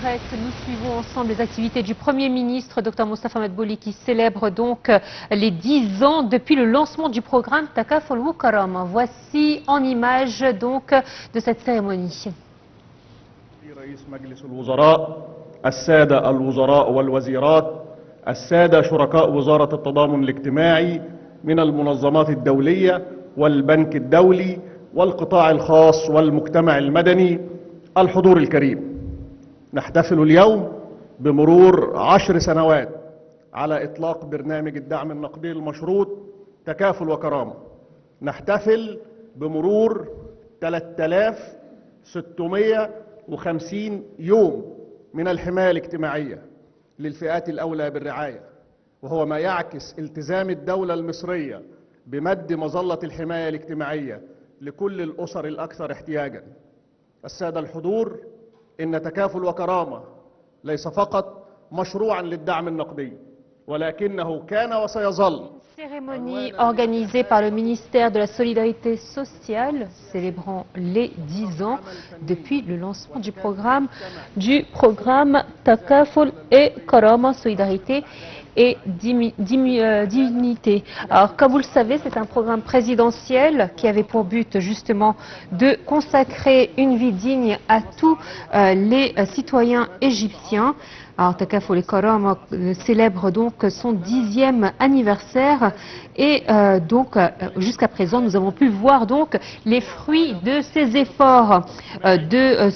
direct, nous suivons ensemble les activités du Premier ministre, Dr Mostafa Madbouli, qui célèbre donc les 10 ans depuis le lancement du programme Takaful wa Karama. Voici en images donc de cette cérémonie. رئيس مجلس الوزراء، السادة الوزراء والوزيرات، السادة شركاء وزارة التضامن الاجتماعي من المنظمات الدولية والبنك الدولي والقطاع الخاص والمجتمع المدني، الحضور الكريم. نحتفل اليوم بمرور 10 سنوات على إطلاق برنامج الدعم النقدي المشروط تكافل وكرامة. نحتفل بمرور 3650 يوم من الحماية الاجتماعية للفئات الأولى بالرعاية، وهو ما يعكس التزام الدولة المصرية بمد مظلة الحماية الاجتماعية لكل الأسر الأكثر احتياجا. السادة الحضور، إن تكافل وكرامة ليس فقط مشروعا للدعم النقدي، ولكنه كان وسيظل Cérémonie organisée par le ministère de la Solidarité sociale, célébrant les 10 ans depuis le lancement du programme Takaful et Karama, Solidarité et dignité. Alors, comme vous le savez, c'est un programme présidentiel qui avait pour but justement de consacrer une vie digne à tous les citoyens égyptiens. Alors, Takaful et Karama célèbre donc son 10e anniversaire et donc jusqu'à présent nous avons pu voir donc les fruits de ces efforts de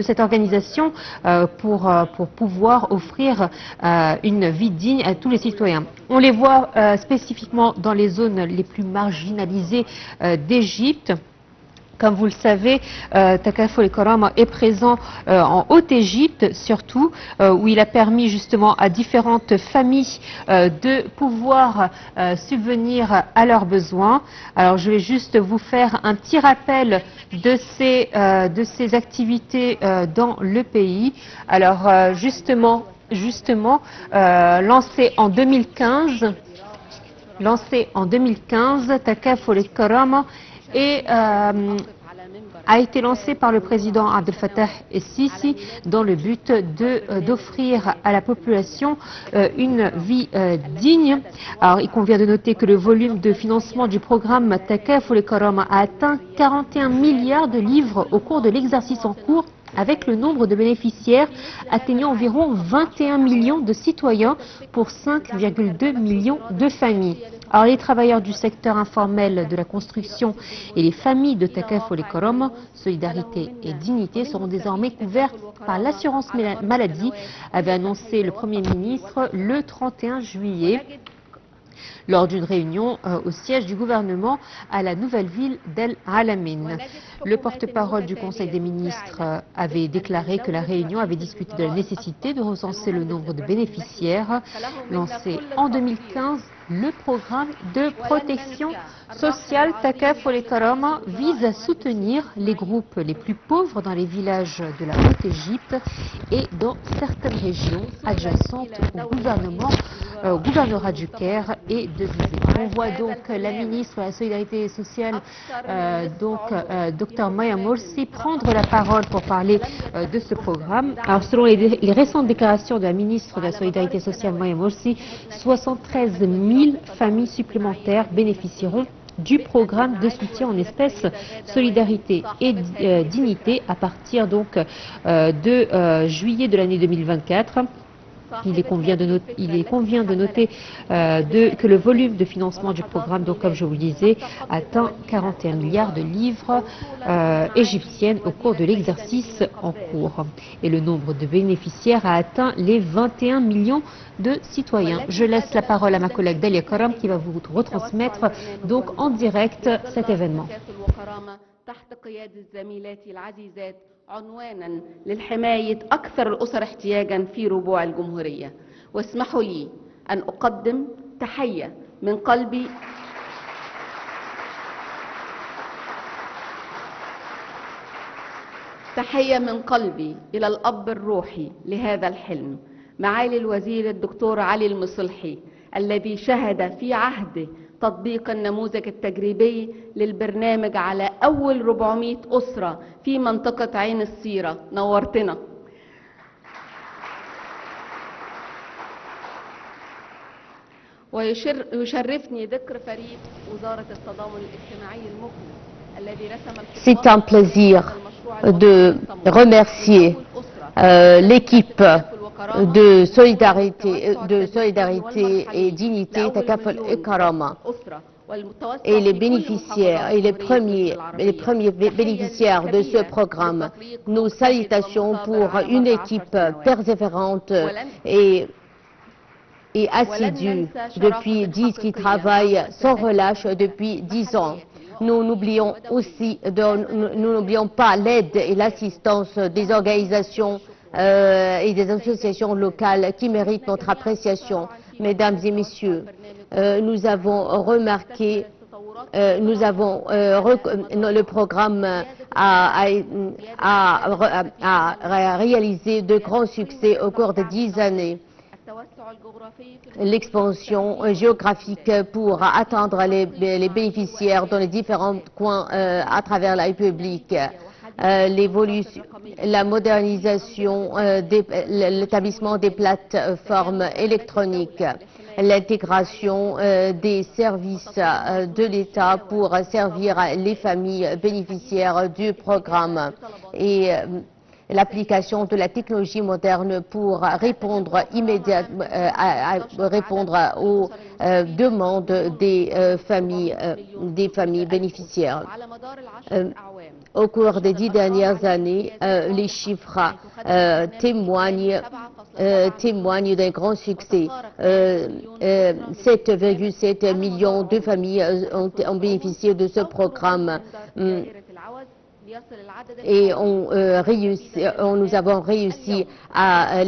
cette organisation pour pouvoir offrir une vie digne à tous les citoyens. On les voit spécifiquement dans les zones les plus marginalisées d'Égypte. Comme vous le savez, Takaful et Karama est présent en Haute-Égypte surtout, où il a permis justement à différentes familles de pouvoir subvenir à leurs besoins. Alors je vais juste vous faire un petit rappel de ces activités dans le pays. Alors justement lancé en 2015, Takaful et Karama a été lancé par le président Abdel Fattah el-Sisi dans le but d'offrir à la population une vie digne. Alors, il convient de noter que le volume de financement du programme Takaful et Karama a atteint 41 milliards de livres au cours de l'exercice en cours, avec le nombre de bénéficiaires atteignant environ 21 millions de citoyens pour 5,2 millions de familles. Alors, les travailleurs du secteur informel de la construction et les familles de Takaful et Karama, Solidarité et Dignité seront désormais couverts par l'assurance maladie, avait annoncé le Premier ministre le 31 juillet. Lors d'une réunion au siège du gouvernement à la nouvelle ville d'El Alamein. Le porte-parole du Conseil des ministres avait déclaré que la réunion avait discuté de la nécessité de recenser le nombre de bénéficiaires. Lancé en 2015, le programme de protection sociale Takaful et Karama vise à soutenir les groupes les plus pauvres dans les villages de la Haute-Égypte et dans certaines régions adjacentes au gouvernorat du Caire et de Gizeh. On voit donc la ministre de la Solidarité sociale, Dr Maya Morsi, prendre la parole pour parler de ce programme. Alors, selon les récentes déclarations de la ministre de la Solidarité sociale, Maya Morsi, 73 000 familles supplémentaires bénéficieront du programme de soutien en espèces Solidarité et Dignité à partir donc de juillet de l'année 2024. Il convient de noter que le volume de financement du programme, donc comme je vous le disais, atteint 41 milliards de livres égyptiennes au cours de l'exercice en cours. Et le nombre de bénéficiaires a atteint les 21 millions de citoyens. Je laisse la parole à ma collègue Dalia Karam qui va vous retransmettre donc en direct cet événement. عنوانا للحماية أكثر الأسر احتياجا في ربوع الجمهورية. واسمحوا لي أن أقدم تحية من قلبي إلى الأب الروحي لهذا الحلم، معالي الوزير الدكتور علي المصلحي، الذي شهد في عهده تطبيق النموذج التجريبي للبرنامج على أول 400 أسرة في منطقة عين السيرة. نورتنا. ويشرفني ذكر فريق وزارة التضامن الاجتماعي المخلص الذي رسم C'est un plaisir de remercier l'équipe de solidarité et dignité Takaful Ikarama et les bénéficiaires et les premiers bénéficiaires de ce programme. Nos salutations pour une équipe persévérante et assidue qui travaille sans relâche depuis 10 ans. Nous n'oublions pas l'aide et l'assistance des organisations et des associations locales qui méritent notre appréciation. Mesdames et messieurs, nous avons remarqué, le programme a réalisé de grands succès au cours de 10 années. L'expansion géographique pour atteindre les bénéficiaires dans les différents coins à travers la République, la modernisation, l'établissement des plateformes électroniques, l'intégration des services de l'État pour servir les familles bénéficiaires du programme et l'application de la technologie moderne pour répondre immédiatement, répondre aux demandes des familles bénéficiaires. Au cours des 10 dernières années, les chiffres témoignent d'un grand succès. 7,7 millions de familles ont bénéficié de ce programme. Et nous avons réussi à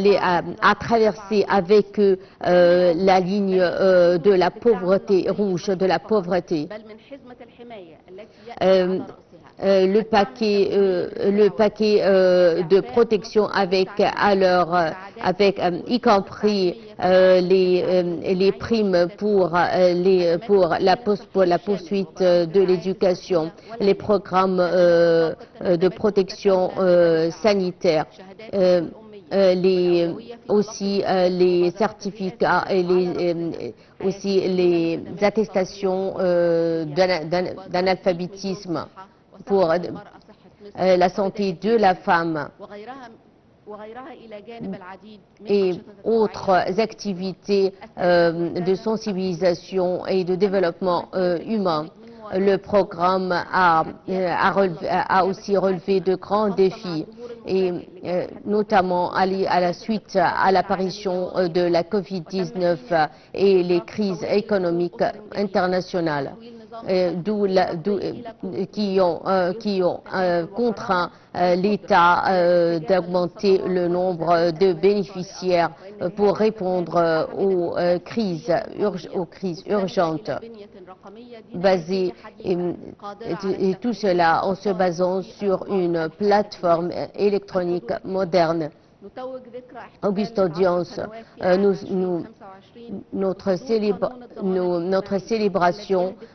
traverser avec eux la ligne de la pauvreté rouge, de la pauvreté. Le paquet de protection y compris les primes pour la poursuite de l'éducation, les programmes de protection sanitaire, aussi les certificats et aussi les attestations d'analphabétisme pour la santé de la femme et autres activités de sensibilisation et de développement humain. Le programme a aussi relevé de grands défis, et notamment à la suite à l'apparition de la Covid-19 et les crises économiques internationales. Qui ont contraint l'État d'augmenter le nombre de bénéficiaires pour répondre aux crises urgentes. Et tout cela en se basant sur une plateforme électronique moderne. Auguste Audience, notre célébration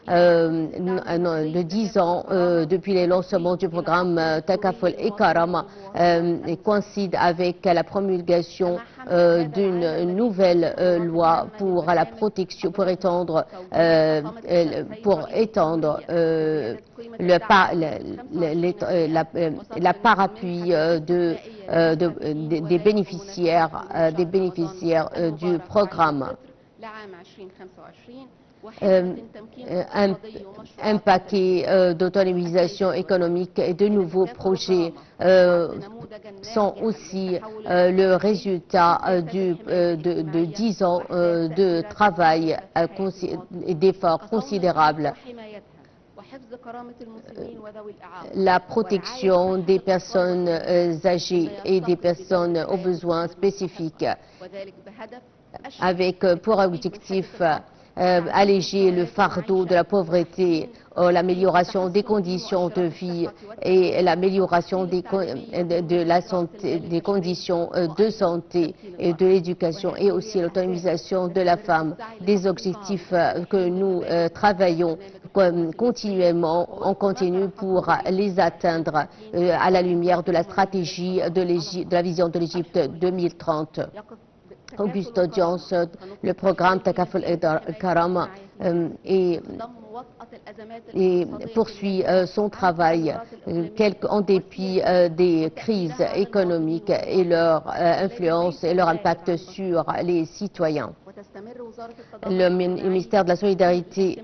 de 10 ans depuis le lancement du programme Takaful Ikarama coïncide avec la promulgation d'une nouvelle loi pour la protection, pour étendre la parapluie des bénéficiaires du programme. Un paquet d'autonomisation économique et de nouveaux projets sont aussi le résultat de 10 ans de travail et d'efforts considérables. La protection des personnes âgées et des personnes aux besoins spécifiques, avec pour objectif alléger le fardeau de la pauvreté, l'amélioration des conditions de vie et l'amélioration des conditions de santé et de l'éducation, et aussi l'autonomisation de la femme, des objectifs que nous travaillons continuellement, on continue pour les atteindre à la lumière de la stratégie de la vision de l'Égypte 2030. robuste audience. Le programme Takaful Karama et poursuit son travail en dépit des crises économiques et leur influence et leur impact sur les citoyens. Le ministère de la Solidarité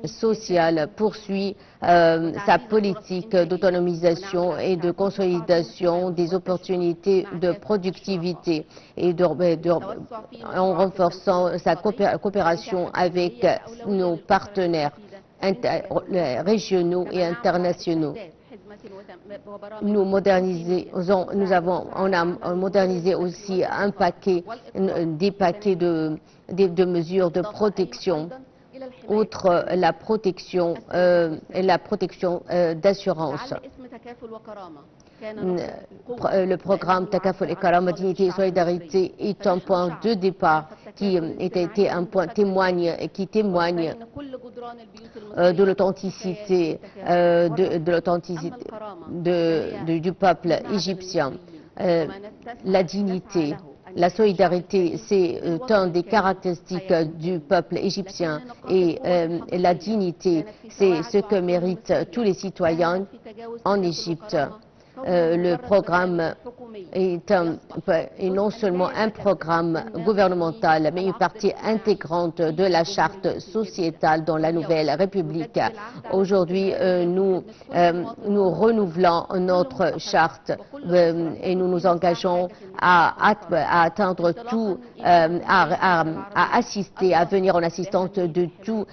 sociale poursuit sa politique d'autonomisation et de consolidation des opportunités de productivité et en renforçant sa coopération avec nos partenaires régionaux et internationaux. On a modernisé aussi des paquets de mesures de protection, outre la protection d'assurance. Le programme Takaful et Karama, Dignité et Solidarité est un point de départ qui témoigne de l'authenticité du peuple égyptien. La dignité, la solidarité, c'est une des caractéristiques du peuple égyptien et la dignité, c'est ce que méritent tous les citoyens en Égypte. Le programme est non seulement un programme gouvernemental, mais une partie intégrante de la charte sociétale dans la nouvelle République. Aujourd'hui, nous renouvelons notre charte et nous nous engageons à atteindre tout, à assister, à venir en assistance de tous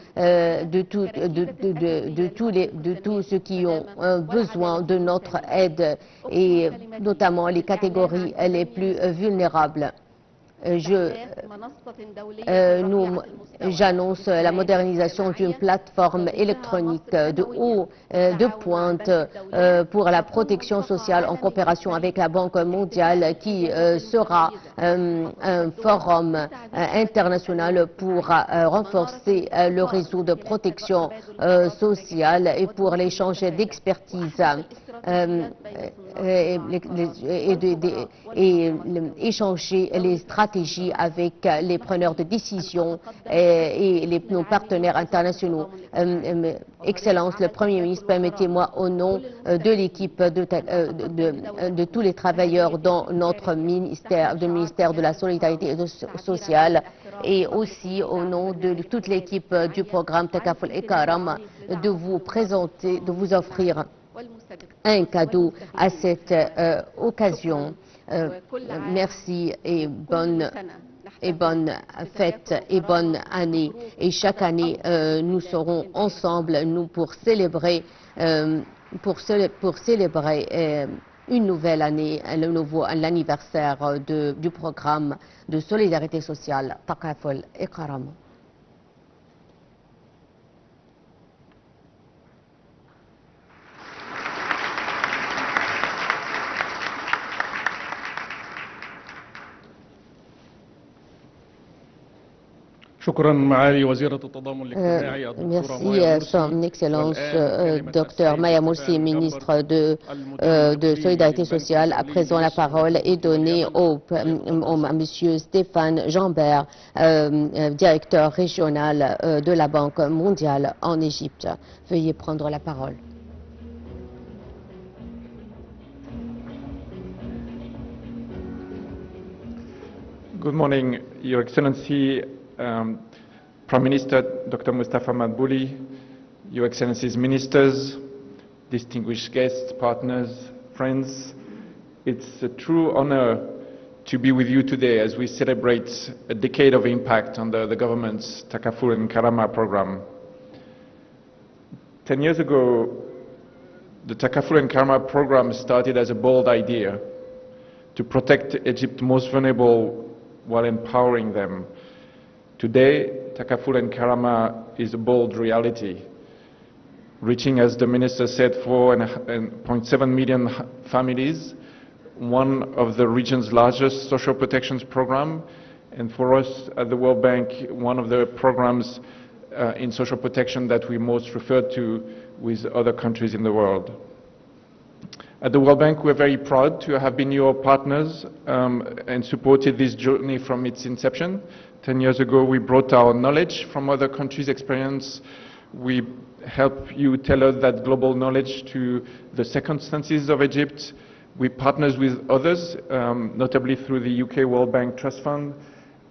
ceux qui ont besoin de notre aide et notamment les catégories les plus vulnérables. J'annonce la modernisation d'une plateforme électronique de pointe pour la protection sociale en coopération avec la Banque mondiale qui sera un forum international pour renforcer le réseau de protection sociale et pour l'échange d'expertise et échanger les stratégies avec les preneurs de décision et nos partenaires internationaux. Excellence, le Premier ministre, permettez-moi au nom de l'équipe de tous les travailleurs dans notre ministère, de la Solidarité sociale, et aussi au nom de toute l'équipe du programme Takaful et Karama, de vous présenter, de vous offrir un cadeau à cette occasion. Merci et bonne fête et bonne année. Et chaque année, nous serons ensemble, pour célébrer une nouvelle année, l'anniversaire du programme de solidarité sociale Takaful et Karama. Merci, Son Excellence, Dr Maya Moursi, ministre de Solidarité sociale. À présent, la parole est donnée à Monsieur Stéphane Jambert, directeur régional de la Banque mondiale en Égypte. Veuillez prendre la parole. Good morning, Your Excellency. Prime Minister Dr. Mustafa Madbouli, Your Excellencies Ministers, distinguished guests, partners, friends, it's a true honor to be with you today as we celebrate a decade of impact under the government's Takaful and Karama program. 10 years ago, the Takaful and Karama program started as a bold idea to protect Egypt's most vulnerable while empowering them. Today, Takaful and Karama is a bold reality, reaching, as the Minister said, 4.7 million families, one of the region's largest social protections program, and for us at the World Bank, one of the programs in social protection that we most refer to with other countries in the world. At the World Bank, we're very proud to have been your partners and supported this journey from its inception. 10 years ago, we brought our knowledge from other countries' experience. We help you tailor that global knowledge to the circumstances of Egypt. We partner with others, notably through the UK World Bank Trust Fund,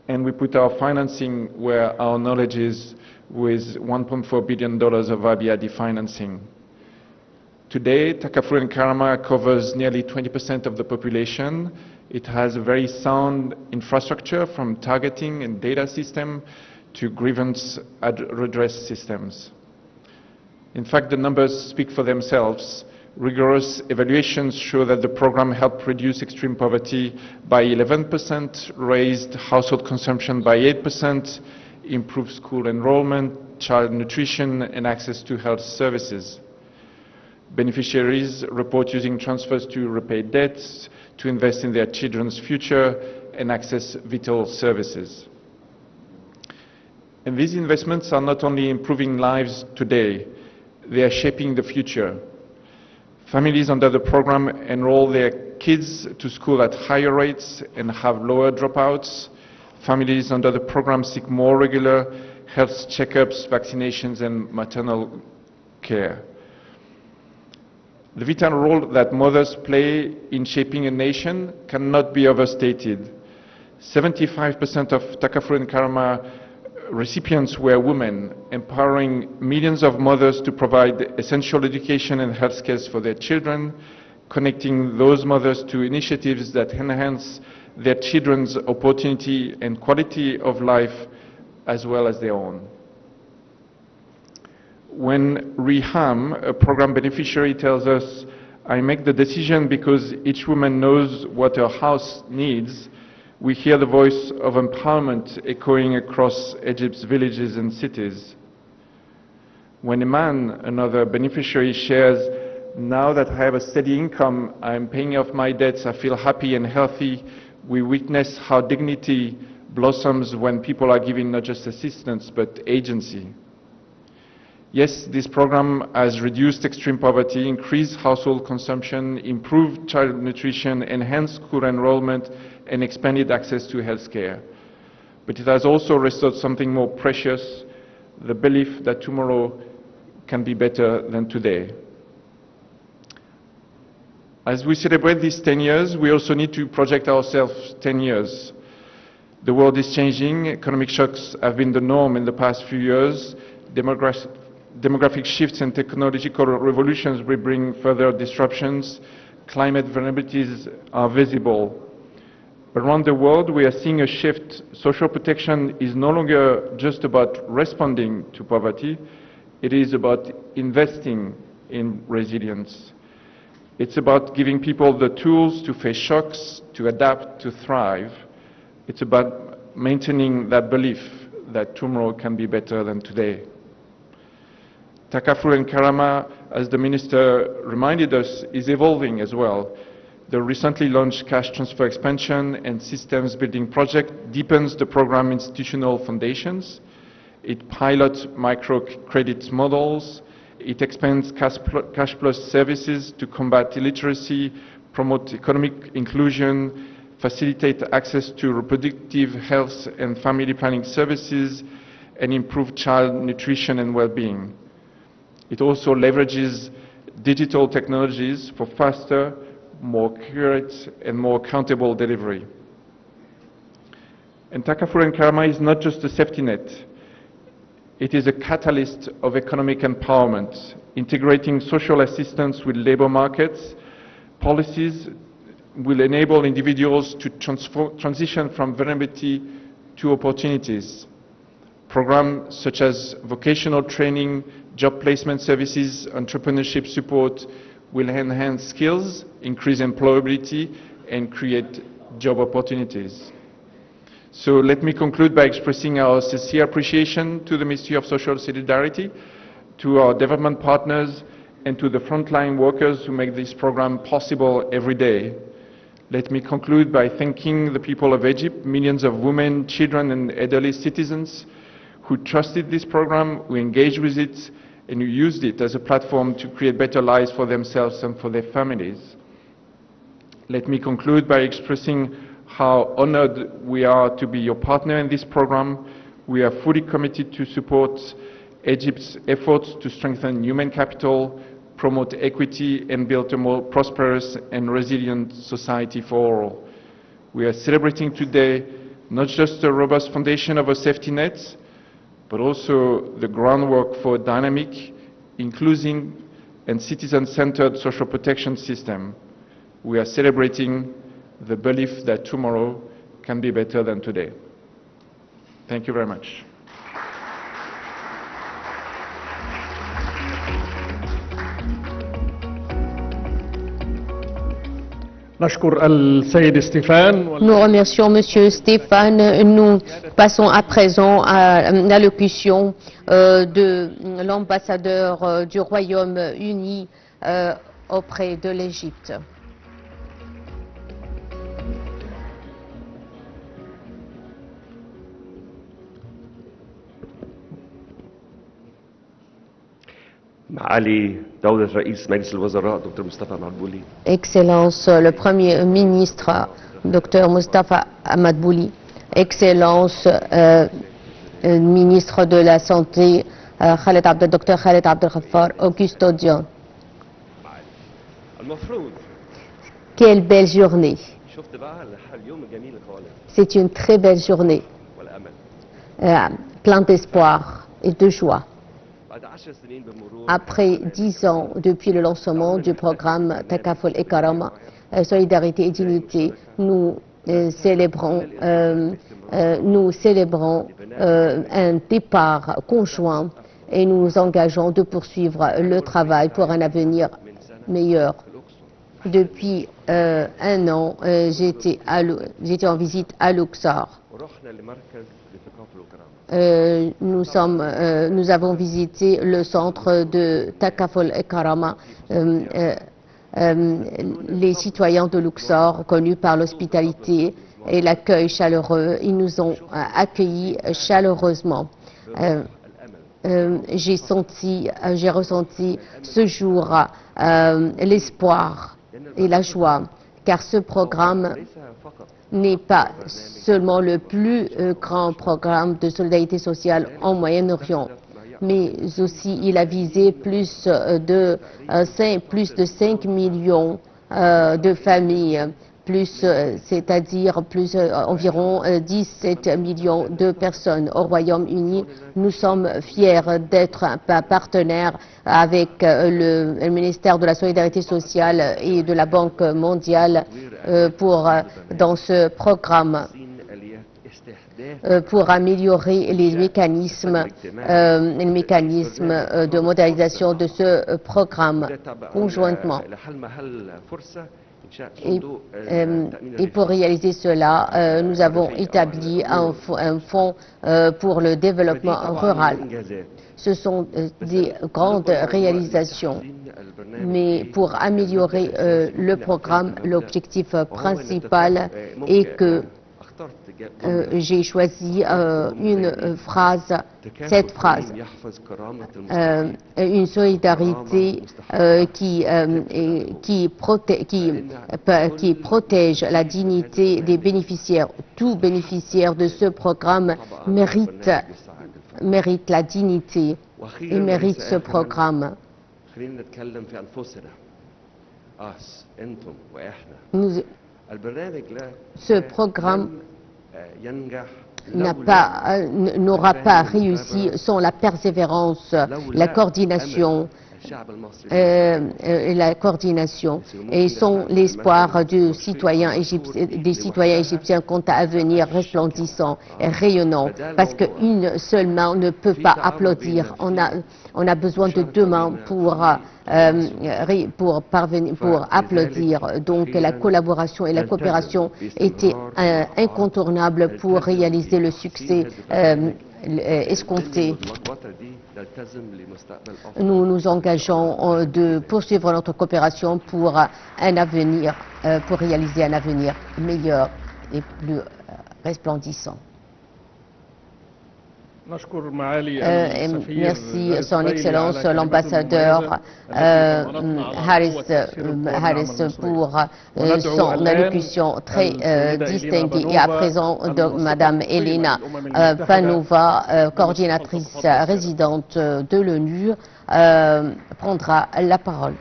and we put our financing where our knowledge is, with $1.4 billion of IBRD financing. Today, Takaful and Karama covers nearly 20% of the population. It has a very sound infrastructure, from targeting and data system to grievance redress systems. In fact, the numbers speak for themselves. Rigorous evaluations show that the program helped reduce extreme poverty by 11%, raised household consumption by 8%, improved school enrollment, child nutrition, and access to health services. Beneficiaries report using transfers to repay debts, to invest in their children's future, and access vital services. And these investments are not only improving lives today, they are shaping the future. Families under the program enroll their kids to school at higher rates and have lower dropouts. Families under the program seek more regular health checkups, vaccinations, and maternal care. The vital role that mothers play in shaping a nation cannot be overstated. 75% of Takaful and Karama recipients were women, empowering millions of mothers to provide essential education and health care for their children, connecting those mothers to initiatives that enhance their children's opportunity and quality of life as well as their own. When Riham, a program beneficiary, tells us, "I make the decision because each woman knows what her house needs," we hear the voice of empowerment echoing across Egypt's villages and cities. When a man, another beneficiary, shares, "Now that I have a steady income, I'm paying off my debts, I feel happy and healthy," we witness how dignity blossoms when people are given not just assistance, but agency. Yes, this program has reduced extreme poverty, increased household consumption, improved child nutrition, enhanced school enrollment, and expanded access to health care. But it has also restored something more precious, the belief that tomorrow can be better than today. As we celebrate these 10 years, we also need to project ourselves 10 years. The world is changing. Economic shocks have been the norm in the past few years. Demographic shifts and technological revolutions will bring further disruptions. Climate vulnerabilities are visible. Around the world, we are seeing a shift. Social protection is no longer just about responding to poverty. It is about investing in resilience. It's about giving people the tools to face shocks, to adapt, to thrive. It's about maintaining that belief that tomorrow can be better than today. Takaful and Karama, as the Minister reminded us, is evolving as well. The recently launched cash transfer expansion and systems building project deepens the program institutional foundations. It pilots microcredit models. It expands cash plus services to combat illiteracy, promote economic inclusion, facilitate access to reproductive health and family planning services, and improve child nutrition and well-being. It also leverages digital technologies for faster, more accurate, and more accountable delivery. And Takaful and Karama is not just a safety net. It is a catalyst of economic empowerment, integrating social assistance with labor markets. Policies will enable individuals to transition from vulnerability to opportunities. Programs such as vocational training, job placement services, entrepreneurship support will enhance skills, increase employability, and create job opportunities. So let me conclude by expressing our sincere appreciation to the Ministry of Social Solidarity, to our development partners, and to the frontline workers who make this program possible every day. Let me conclude by thanking the people of Egypt, millions of women, children, and elderly citizens who trusted this program, who engaged with it, and who used it as a platform to create better lives for themselves and for their families. Let me conclude by expressing how honored we are to be your partner in this program. We are fully committed to support Egypt's efforts to strengthen human capital, promote equity, and build a more prosperous and resilient society for all. We are celebrating today not just a robust foundation of a safety net, but also the groundwork for a dynamic, inclusive, and citizen-centered social protection system. We are celebrating the belief that tomorrow can be better than today. Thank you very much. نشكر السيد ستيفان. Nous remercions Monsieur Stéphane. Nous passons à présent à l'allocution de l'ambassadeur du Royaume-Uni auprès de l'Égypte. معالي دولة رئيس مجلس الوزراء دكتور مصطفى مدبولي. Excellence le Premier ministre Dr Moustapha Madbouli. Excellence ministre de la Santé Dr Khaled Abdel Ghaffar, Augusto Dion. المفروض Quelle belle journée. شفت بقى اليوم الجميل خالص C'est une très belle journée. والأمل. Plein d'espoir et de joie. بعد 10 سنين بمرور Après 10 ans depuis le lancement du programme Takaful et Karama, Solidarité et Dignité, nous célébrons un départ conjoint et nous nous engageons de poursuivre le travail pour un avenir meilleur. Depuis un an, j'étais en visite à Luxor. ورحنا لمركز لثقافة الكرامة. Nous avons visité le centre de Takaful et Karama. Les citoyens de Luxor, connus par l'hospitalité et l'accueil chaleureux, ils nous ont accueillis chaleureusement. J'ai ressenti ce jour l'espoir et la joie, car ce programme n'est pas seulement le plus grand programme de solidarité sociale en Moyen-Orient, mais aussi il a visé plus de 5 millions de familles, c'est-à-dire environ 17 millions de personnes. Au Royaume-Uni, nous sommes fiers d'être un partenaire avec le ministère de la Solidarité sociale et de la Banque mondiale dans ce programme pour améliorer les mécanismes de modernisation de ce programme conjointement. Et pour réaliser cela, nous avons établi un fonds pour le développement rural. Ce sont des grandes réalisations, mais pour améliorer le programme, l'objectif principal est que j'ai choisi cette phrase, une solidarité qui protège la dignité des bénéficiaires. Tout bénéficiaire de ce programme mérite la dignité et mérite ce programme. Ce programme n'aura pas réussi sans la persévérance, la coordination et sans l'espoir des citoyens égyptiens quant à un avenir resplendissant et rayonnant, parce qu'une seule main ne peut pas applaudir. On a besoin de deux mains pour applaudir. Donc la collaboration et la coopération étaient incontournables pour réaliser le succès escompté. Nous nous engageons de poursuivre notre coopération pour réaliser un avenir meilleur et plus resplendissant. Merci Son Excellence l'ambassadeur Harris pour son allocution très distinguée. Et à présent, Madame Elena Panova, coordinatrice résidente de l'ONU, prendra la parole.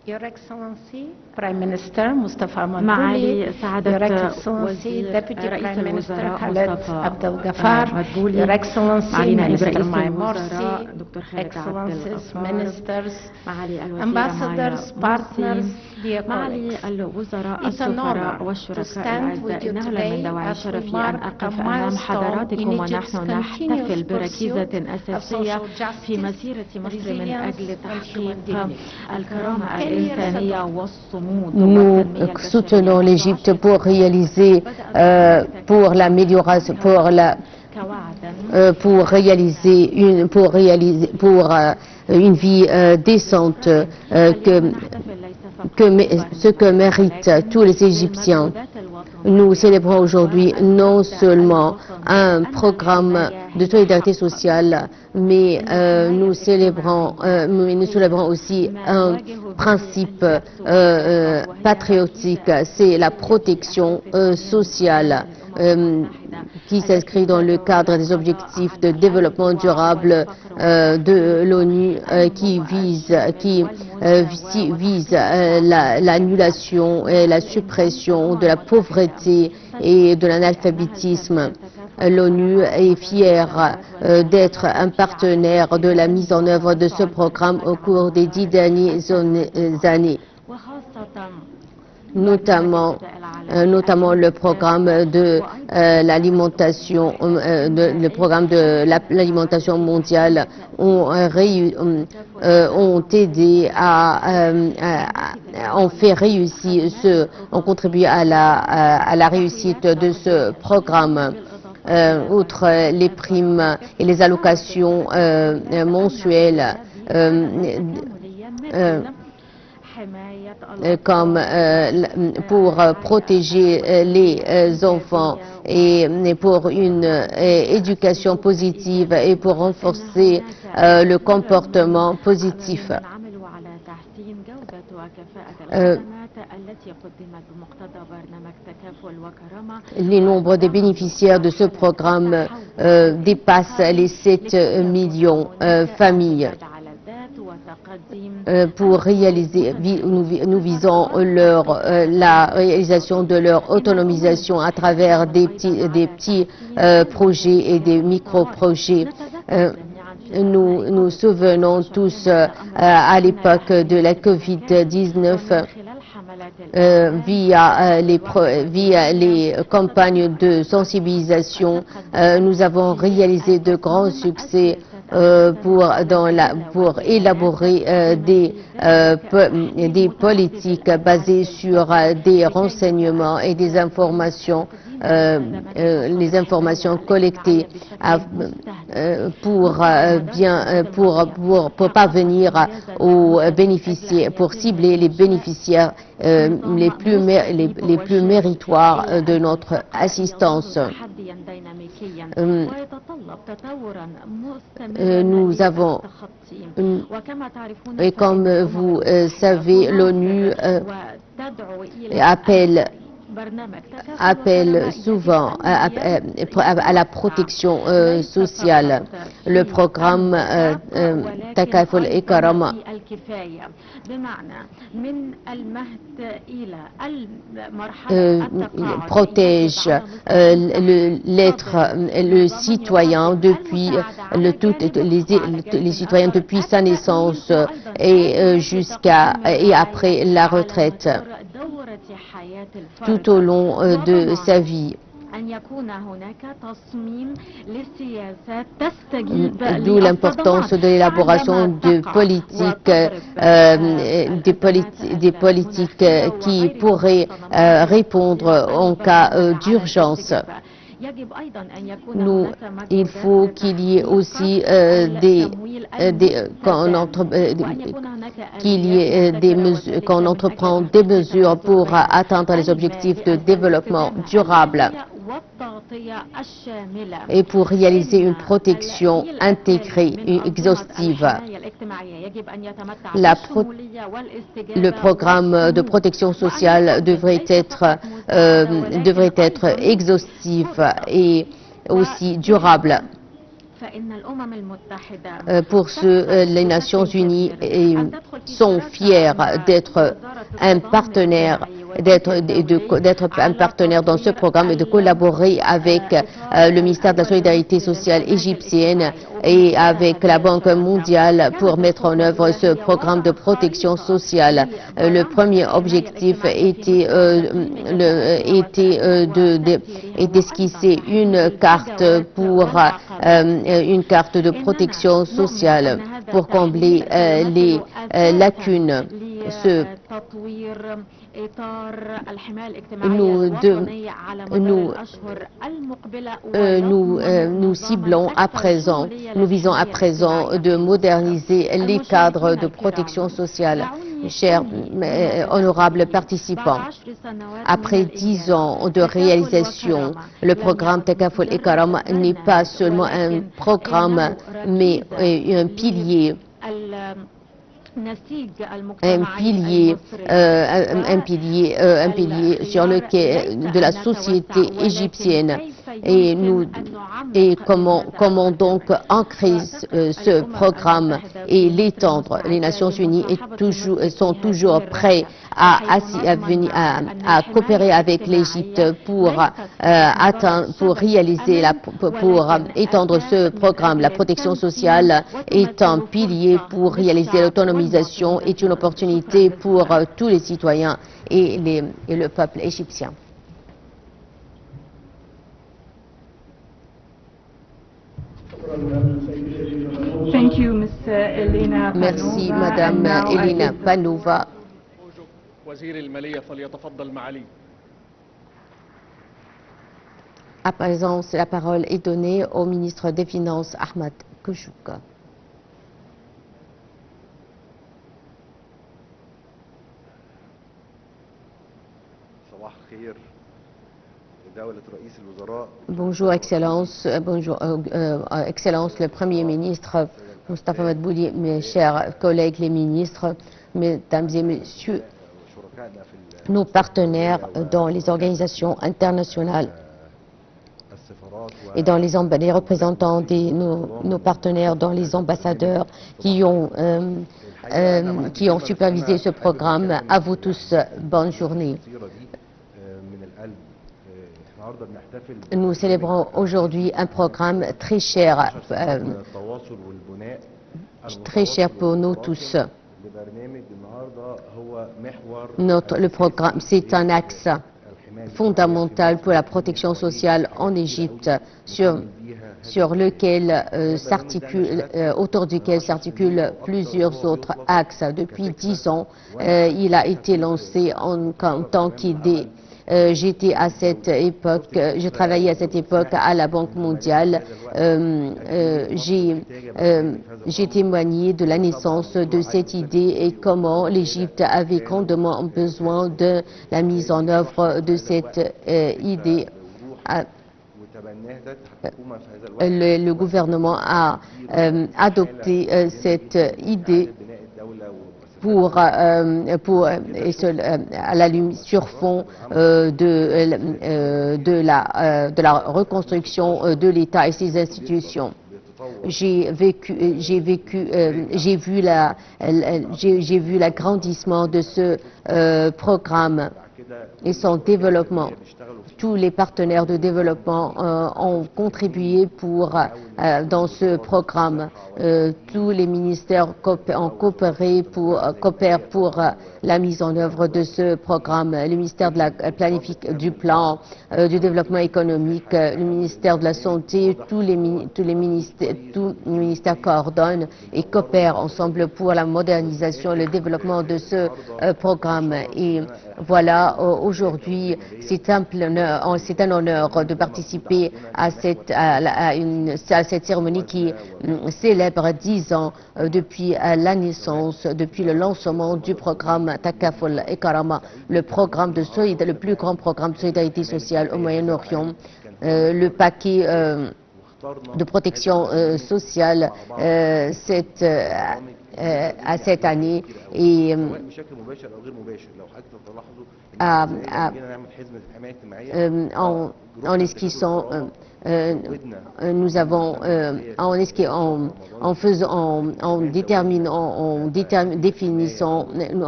Your Excellency, Prime Minister Mustafa معالي Madbouli, سعادة Your Excellency وزير Deputy رئيس Prime Minister الوزراء Khaled مصطفى Abdel Ghaffar, مدبولي، Your Excellency معالي نائب Minister رئيس Mai الوزراء Morsi, دكتور خالد عبد Excellencies, الغفار، Ministers, معالي الوزيرة Ambassadors, مايا Partners, مرسي، dear معالي colleagues. الوزراء It's an السفراء honor to والشركاء stand with الأعزاء. you إنه لمن today دواعي as we شرفي mark أن a أقف أمام milestone حضراتكم in Egypt's ونحن نحتفل continuous بركيزة pursuit of أساسية social في justice, مسيرة مصر من أجل resilience, and تحقيق human dignity. الكرامة 10 years الإنسانية ago, والصمود Nous والتنمية soutenons البشرية. l'Égypte pour réaliser, pour l'amélioration, pour une vie décente, ce que méritent tous les Égyptiens. Nous célébrons aujourd'hui non seulement un programme de solidarité sociale, mais nous célébrons aussi un principe patriotique, c'est la protection sociale qui s'inscrit dans le cadre des objectifs de développement durable de l'ONU qui vise l'annulation et la suppression de la pauvreté et de l'analphabétisme. L'ONU est fière d'être un partenaire de la mise en œuvre de ce programme au cours des 10 dernières années. Notamment le programme de l'alimentation mondiale ont contribué à la réussite de ce programme. Outre les primes et les allocations mensuelles, comme pour protéger les enfants et pour une éducation positive et pour renforcer le comportement positif. Les nombres des bénéficiaires de ce programme dépassent les 7 millions de familles. Pour réaliser, nous visons la réalisation de leur autonomisation à travers des petits projets et des micro-projets. Nous nous souvenons tous à l'époque de la Covid-19, via les campagnes de sensibilisation, nous avons réalisé de grands succès pour élaborer des politiques basées sur des renseignements et des informations, les informations collectées pour parvenir aux bénéficiaires, pour cibler les bénéficiaires les plus méritoires de notre assistance. Nous avons, et comme vous savez, l'ONU appelle souvent à la protection sociale. Le programme Takaful et Karama protège le citoyen depuis les citoyens depuis sa naissance et après la retraite, tout au long de sa vie. D'où l'importance de l'élaboration de politiques qui pourraient répondre en cas d'urgence. il faut qu'il y ait aussi qu'on entreprend des mesures pour atteindre les objectifs de développement durable et pour réaliser une protection intégrée et exhaustive. Le programme de protection sociale devrait être exhaustif et aussi durable. Pour les Nations Unies sont fiers d'être un partenaire, dans ce programme et de collaborer avec le ministère de la Solidarité sociale égyptienne et avec la Banque mondiale pour mettre en œuvre ce programme de protection sociale. Le premier objectif était d'esquisser une carte de protection sociale pour combler les lacunes. Nous visons à présent de moderniser les cadres de protection sociale. Chers honorables participants, après 10 ans de réalisation, le programme Takaful Ikaram n'est pas seulement un programme, mais un pilier sur lequel de la société égyptienne. Et comment donc ancrer ce programme et l'étendre. Les Nations Unies sont toujours prêts à coopérer avec l'Égypte pour étendre ce programme. La protection sociale est un pilier pour réaliser l'autonomisation, est une opportunité pour tous les citoyens et le peuple égyptien. Merci, Madame Elena Panova. À présent, la parole est donnée au ministre des Finances, Ahmed Kouchouk. Bonjour, Excellence. Bonjour, Excellence, le Premier ministre, Moustapha Madbouli, mes chers collègues les ministres, Mesdames et Messieurs, nos partenaires dans les organisations internationales et dans les représentants nos partenaires dans les ambassadeurs qui ont supervisé ce programme. À vous tous, bonne journée. Nous célébrons aujourd'hui un programme très cher pour nous tous. Le programme, c'est un axe fondamental pour la protection sociale en Égypte, autour duquel s'articulent plusieurs autres axes. Depuis 10 ans, il a été lancé en tant qu'idée. J'ai travaillé à cette époque à la Banque mondiale. J'ai témoigné de la naissance de cette idée et comment l'Égypte avait grandement besoin de la mise en œuvre de cette idée. Le gouvernement a adopté cette idée sur fond de la reconstruction de l'État et ses institutions. J'ai vu l'agrandissement de ce programme et son développement. Tous les partenaires de développement ont contribué pour dans ce programme. Tous les ministères coopèrent pour la mise en œuvre de ce programme. Le ministère de la du plan, du développement économique, le ministère de la santé, tous les ministères coordonnent et coopèrent ensemble pour la modernisation et le développement de ce programme. Et voilà, aujourd'hui, c'est un honneur de participer à cette cérémonie qui célèbre 10 ans depuis la naissance, depuis le lancement du programme Takaful et Karama, le plus grand programme de solidarité sociale au Moyen-Orient, le paquet de protection sociale à cette année et en esquissant nous avons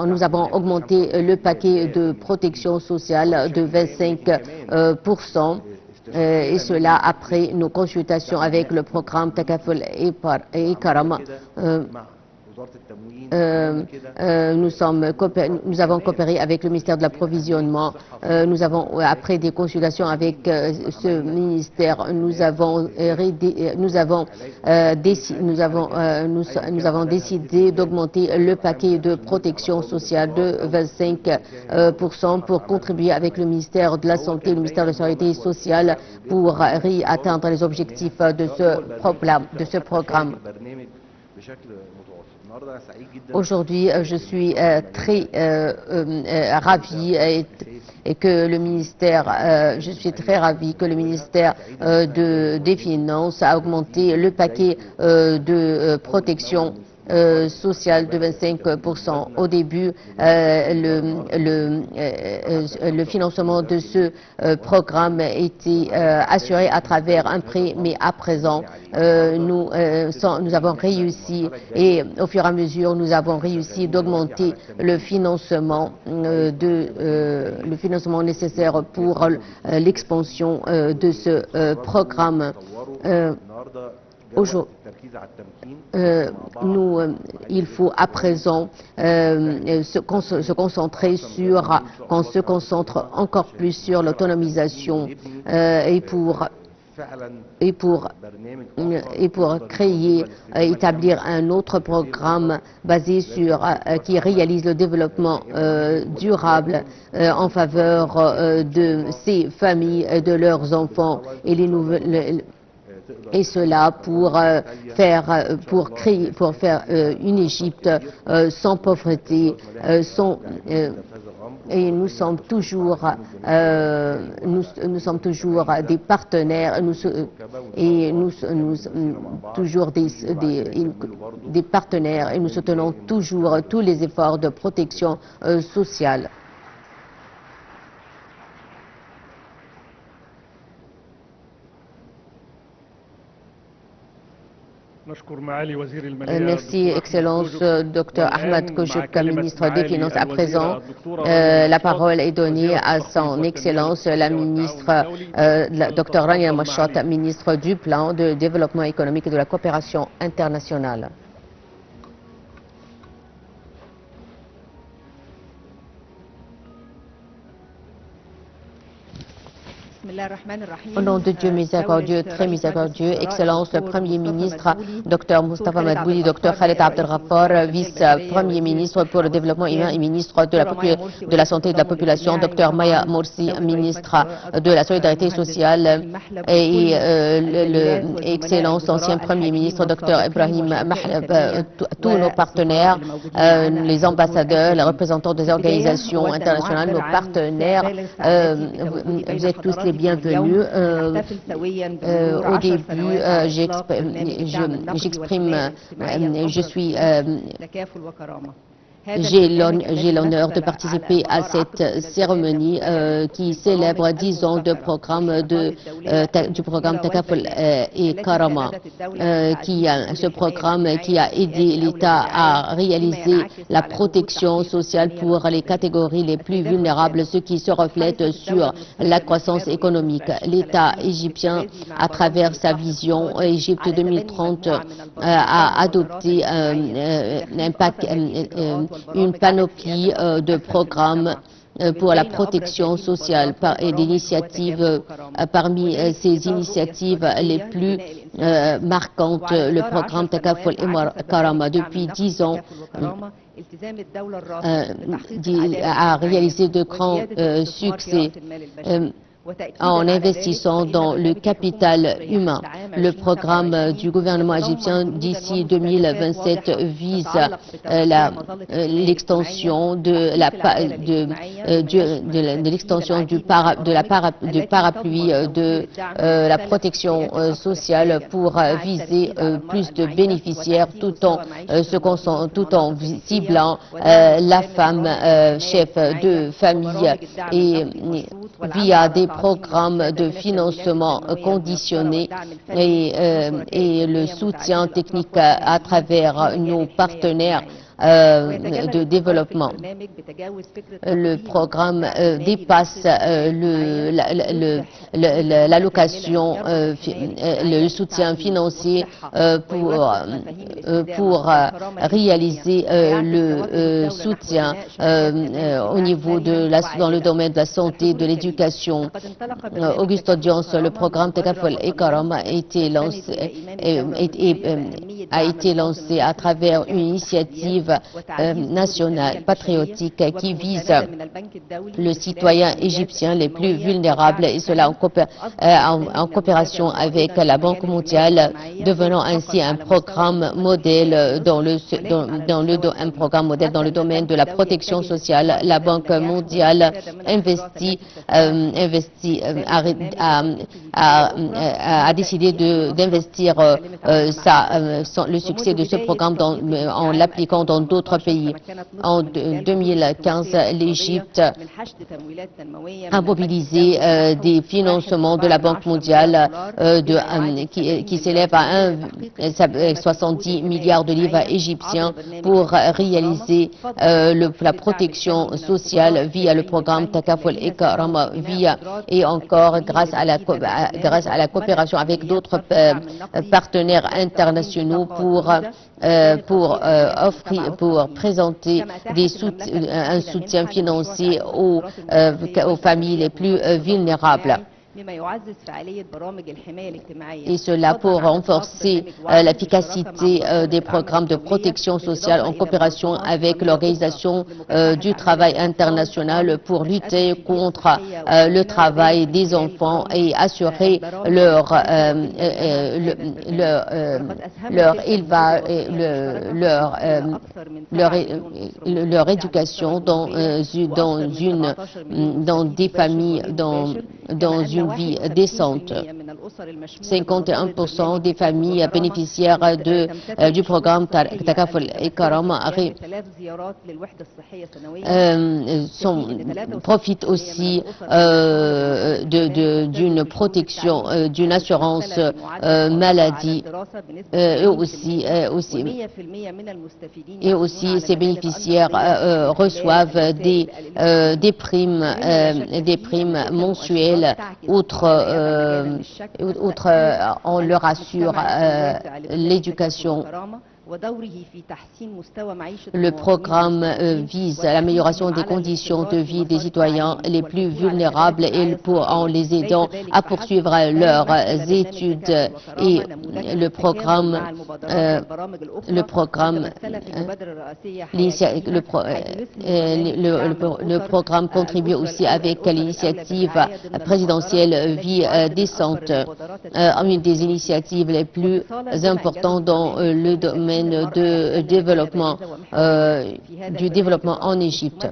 nous avons augmenté le paquet de protection sociale de 25%. Et cela après nos consultations avec le programme Takaful et Karama. Nous avons coopéré avec le ministère de l'approvisionnement. Après des consultations avec ce ministère, nous avons décidé d'augmenter le paquet de protection sociale de 25% pour contribuer avec le ministère de la Santé et le ministère de la Sécurité sociale pour atteindre les objectifs de ce programme. Aujourd'hui, je suis très ravie je suis très ravie que le ministère des Finances a augmenté le paquet de protection sociale de 25%. Au début, le financement de ce programme était assuré à travers un prêt, mais à présent, nous avons réussi et au fur et à mesure, nous avons réussi d'augmenter le financement nécessaire pour l'expansion de ce programme. Il faut à présent se concentre encore plus sur l'autonomisation et pour établir un autre programme basé qui réalise le développement durable en faveur de ces familles et de leurs enfants et cela pour faire une Égypte sans pauvreté, et nous sommes toujours des partenaires des partenaires et nous soutenons toujours tous les efforts de protection sociale. Merci, Excellence, Dr Ahmed Kojouk, ministre des Finances. À présent, la parole est donnée à son Excellence, la ministre Dr Rania Machot, ministre du Plan de développement économique et de la coopération internationale. Au nom de Dieu miséricordieux, très miséricordieux, Excellence, le Premier ministre, Dr Mustafa Madbouli, Dr Khaled Abdelghaffar, vice-premier ministre pour le développement humain et ministre de la santé et de la population, Dr Maya Morsi, ministre de la solidarité sociale, et Excellence, ancien Premier ministre, Dr Ibrahim Mahlab, tous nos partenaires, les ambassadeurs, les représentants des organisations internationales, nos partenaires, vous êtes tous les bienvenus. Au début, J'ai l'honneur de participer à cette cérémonie qui célèbre 10 ans de programme du programme Takaful et Karama, ce programme qui a aidé l'État à réaliser la protection sociale pour les catégories les plus vulnérables, ce qui se reflète sur la croissance économique. L'État égyptien, à travers sa vision Égypte 2030, a adopté une panoplie de programmes pour la protection sociale et d'initiatives. Parmi ces initiatives les plus marquantes, le programme Takaful et Karama, depuis 10 ans, a réalisé de grands succès en investissant dans le capital humain. Le programme du gouvernement égyptien d'ici 2027 vise l'extension du parapluie de la protection sociale pour viser plus de bénéficiaires tout en ciblant la femme chef de famille et via des programmes de financement conditionnés et le soutien technique à travers nos partenaires de développement. Le programme dépasse l'allocation, le soutien financier pour réaliser le soutien au niveau dans le domaine de la santé, de l'éducation. Auguste Audience, le programme Takaful et Karama a été lancé à travers une initiative nationale patriotique qui vise le citoyen égyptien les plus vulnérables, et cela en coopération avec la Banque mondiale, devenant ainsi un programme modèle dans le domaine de la protection sociale. La Banque mondiale a décidé d'investir le succès de ce programme en l'appliquant dans d'autres pays. En 2015, l'Égypte a mobilisé des financements de la Banque mondiale qui s'élèvent à 70 milliards de livres égyptiens pour réaliser la protection sociale via le programme Takaful et Karama, et encore grâce à la coopération avec d'autres partenaires internationaux pour présenter un soutien financier aux familles les plus vulnérables. Et cela pour renforcer l'efficacité des programmes de protection sociale en coopération avec l'Organisation du travail international pour lutter contre le travail des enfants et assurer leur éducation dans des familles, dans une vie décente. 51% des familles bénéficiaires du programme Takaful et Karama profitent aussi d'une protection, d'une assurance maladie, et aussi ces bénéficiaires reçoivent des primes mensuelles. Outre, on leur assure l'éducation. Le programme vise l'amélioration des conditions de vie des citoyens les plus vulnérables en les aidant à poursuivre leurs études. Et le programme contribue aussi avec l'initiative présidentielle Vie décente, une des initiatives les plus importantes dans le domaine domaine du développement en Égypte.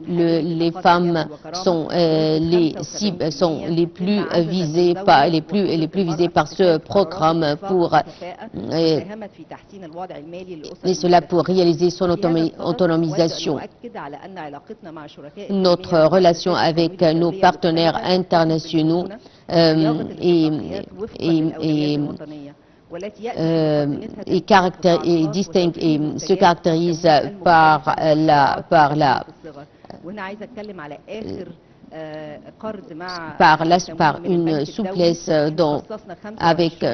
Les femmes sont les cibles, sont les plus visées par ce programme et cela pour réaliser son autonomisation. Notre relation avec nos partenaires internationaux se caractérise par une souplesse avec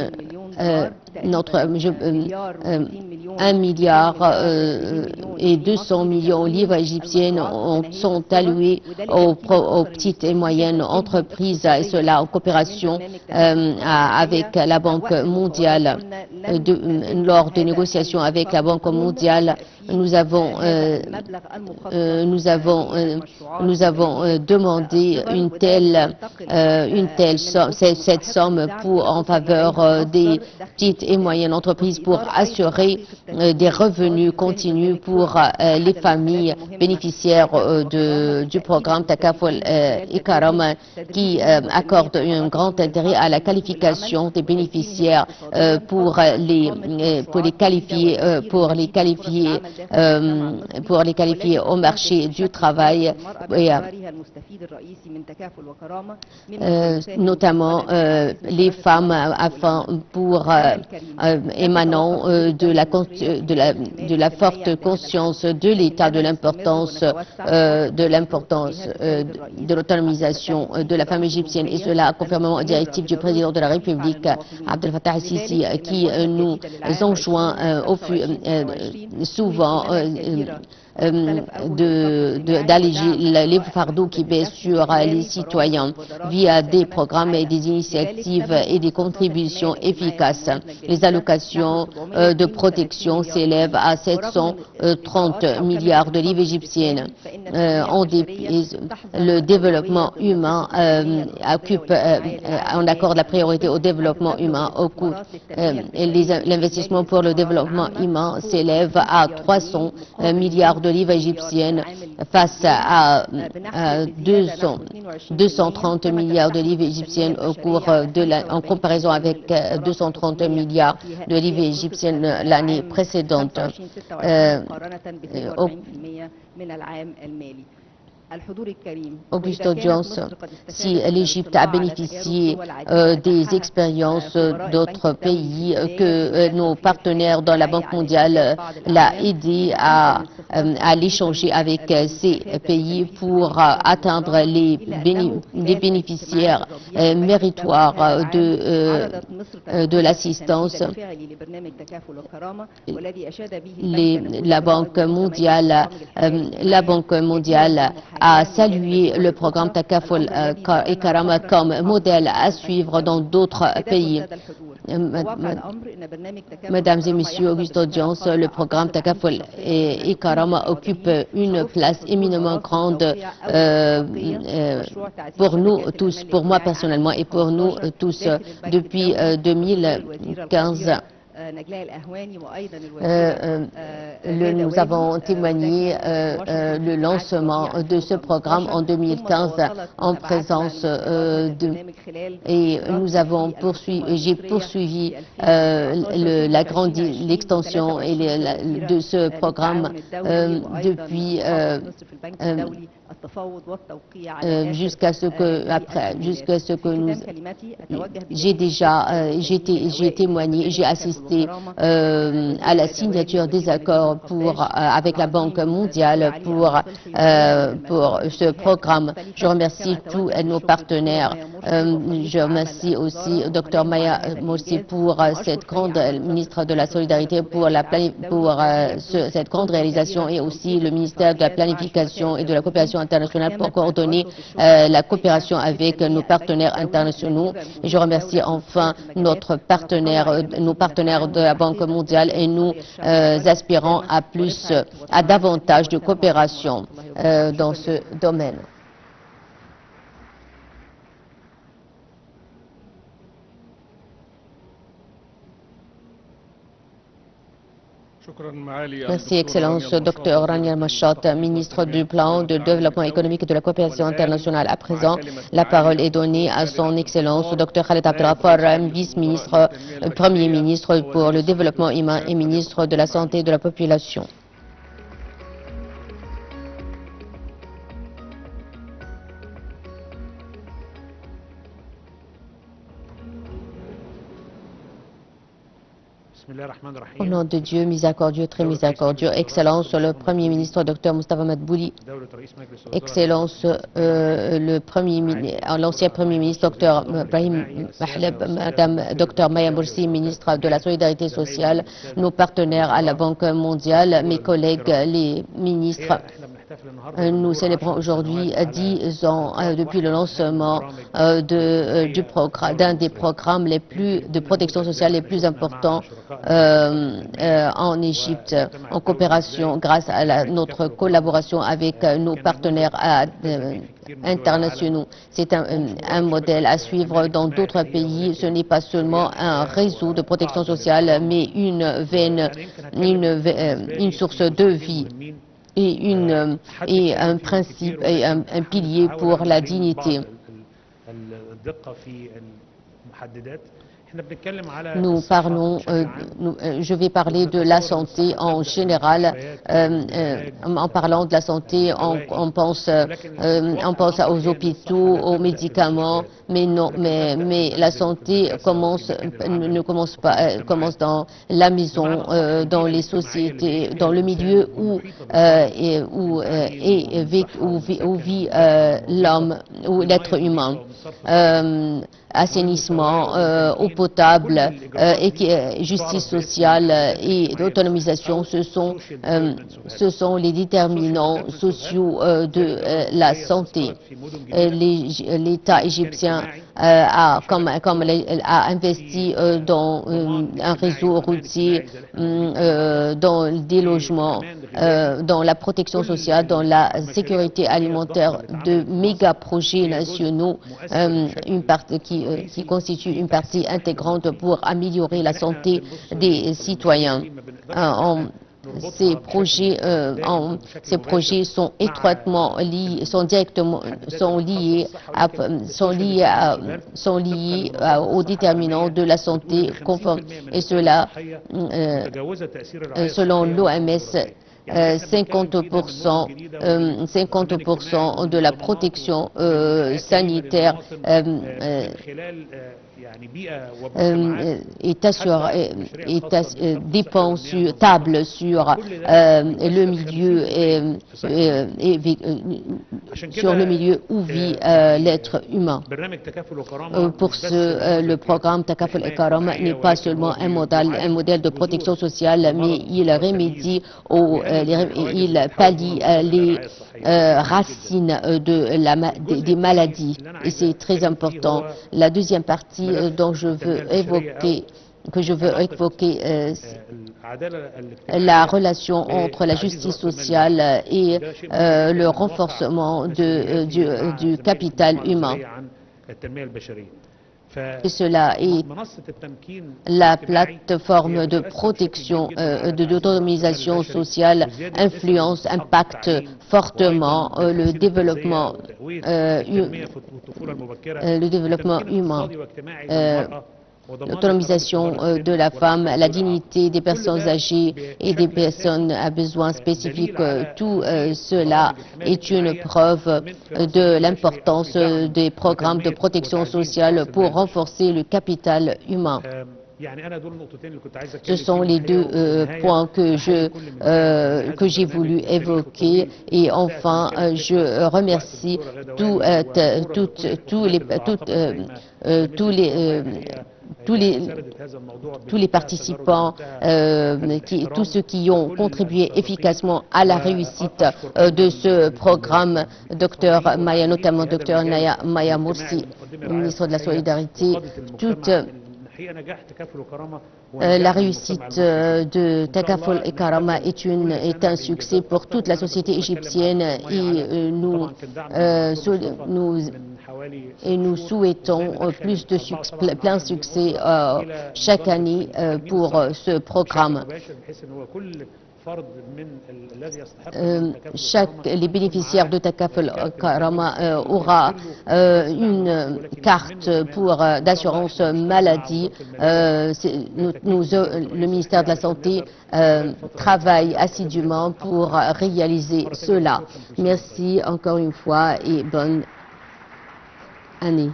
1 milliard et 200 millions de livres égyptiennes sont alloués aux petites et moyennes entreprises, et cela en coopération avec la Banque mondiale. Lors de négociations avec la Banque mondiale, nous avons demandé cette somme en faveur des petites et moyennes entreprises pour assurer des revenus continus pour les familles bénéficiaires du programme Takaful Ikaram, qui accorde un grand intérêt à la qualification des bénéficiaires pour les qualifier au marché du travail, notamment les femmes émanant de la forte conscience de l'état de l'importance de l'autonomisation de la femme égyptienne, et cela conformément aux directives du président de la République Abdel Fattah el-Sisi, qui nous enjoint souvent d'alléger les fardeaux qui pèsent sur les citoyens via des programmes et des initiatives et des contributions efficaces. Les allocations de protection s'élèvent à 730 milliards de livres égyptiennes. Le développement humain on accorde la priorité au développement humain. L'investissement pour le développement humain s'élève à 300 milliards de livres égyptiennes face à 230 milliards de livres égyptiennes en comparaison avec 230 milliards de livres égyptiennes l'année précédente. Auguste Audience, si l'Égypte a bénéficié des expériences d'autres pays, que nos partenaires dans la Banque mondiale l'ont aidé à l'échanger avec ces pays pour atteindre les bénéficiaires méritoires de l'assistance. La Banque mondiale a salué le programme Takaful Ikaram comme modèle à suivre dans d'autres pays. Mesdames et messieurs, auguste audience, le programme Takaful Ikaram occupe une place éminemment grande pour nous tous, pour moi personnellement et pour nous tous depuis 2015. Nous avons témoigné le lancement de ce programme en 2015 en présence et j'ai poursuivi l'extension de ce programme depuis jusqu'à ce que j'ai témoigné, j'ai assisté à la signature des accords avec la Banque mondiale pour ce programme. Je remercie tous nos partenaires. Je remercie aussi Dr Maya Morsi pour cette grande ministre de la Solidarité pour cette grande réalisation, et aussi le ministère de la Planification et de la Coopération internationale pour coordonner la coopération avec nos partenaires internationaux. Et je remercie enfin nos partenaires de la Banque mondiale, et nous aspirons à davantage de coopération dans ce domaine. Merci, Excellence, Dr Rania Machat, ministre du Plan de développement économique et de la coopération internationale. À présent, la parole est donnée à son Excellence, Dr Khaled Abdelghafar, vice-ministre, Premier ministre pour le développement humain et ministre de la Santé et de la Population. Au nom de Dieu, miséricordieux, très miséricordieux, Excellence, le Premier ministre Dr Mustafa Madbouli, Excellence, l'ancien Premier ministre Dr Brahim Mahleb, Madame Dr Maya Moursi, ministre de la Solidarité sociale, nos partenaires à la Banque mondiale, mes collègues, les ministres. Nous célébrons aujourd'hui 10 ans depuis le lancement d'un des programmes de protection sociale les plus importants en Égypte, en coopération grâce à notre collaboration avec nos partenaires internationaux. C'est un modèle à suivre dans d'autres pays. Ce n'est pas seulement un réseau de protection sociale, mais une source de vie. Et un principe et un pilier pour la dignité. Nous parlons, je vais parler de la santé en général. En parlant de la santé, on pense aux hôpitaux, aux médicaments, mais non, mais la santé commence dans la maison, dans les sociétés, dans le milieu où vit l'homme, ou l'être humain. Assainissement, eau potable, justice sociale et autonomisation, ce sont les déterminants sociaux de la santé. L'État égyptien a investi dans un réseau routier, dans des logements, dans la protection sociale, dans la sécurité alimentaire, de méga projets nationaux, qui constitue une partie intégrante pour améliorer la santé des citoyens. Ces projets sont étroitement liés, sont liés aux déterminants de la santé conforme, et cela, selon l'OMS, 50% de la protection sanitaire table sur le milieu où vit l'être humain. Pour le programme Takaful Karama n'est pas seulement un modèle de protection sociale, mais il remédie il pallie les racines des maladies, et c'est très important. La deuxième partie que je veux évoquer, la relation entre la justice sociale et le renforcement du capital humain. Et cela est la plateforme de protection, d'autonomisation sociale, impacte fortement le développement humain. L'autonomisation de la femme, la dignité des personnes âgées et des personnes à besoins spécifiques, tout cela est une preuve de l'importance des programmes de protection sociale pour renforcer le capital humain. Ce sont les deux points que j'ai voulu évoquer, et enfin je remercie tous les participants, tous ceux qui ont contribué efficacement à la réussite de ce programme, notamment Dr Maya Moursi, ministre de la Solidarité. La réussite de Takaful Karama est un succès pour toute la société égyptienne, et nous et nous souhaitons plus de plein succès chaque année pour ce programme. Les bénéficiaires de Takaful Karama aura une carte d'assurance maladie. Le ministère de la Santé travaille assidûment pour réaliser cela. Merci encore une fois et bonne année.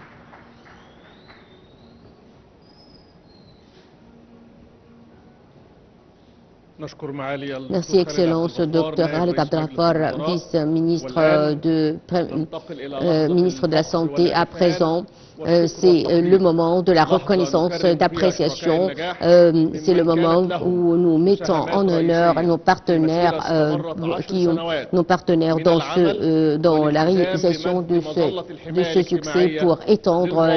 Merci, Excellence, Dr Khaled Abdelghafar, vice-ministre ministre de la Santé. À présent, c'est le moment de la reconnaissance d'appréciation. C'est le moment où nous mettons en honneur nos partenaires, dans la réalisation de ce succès pour étendre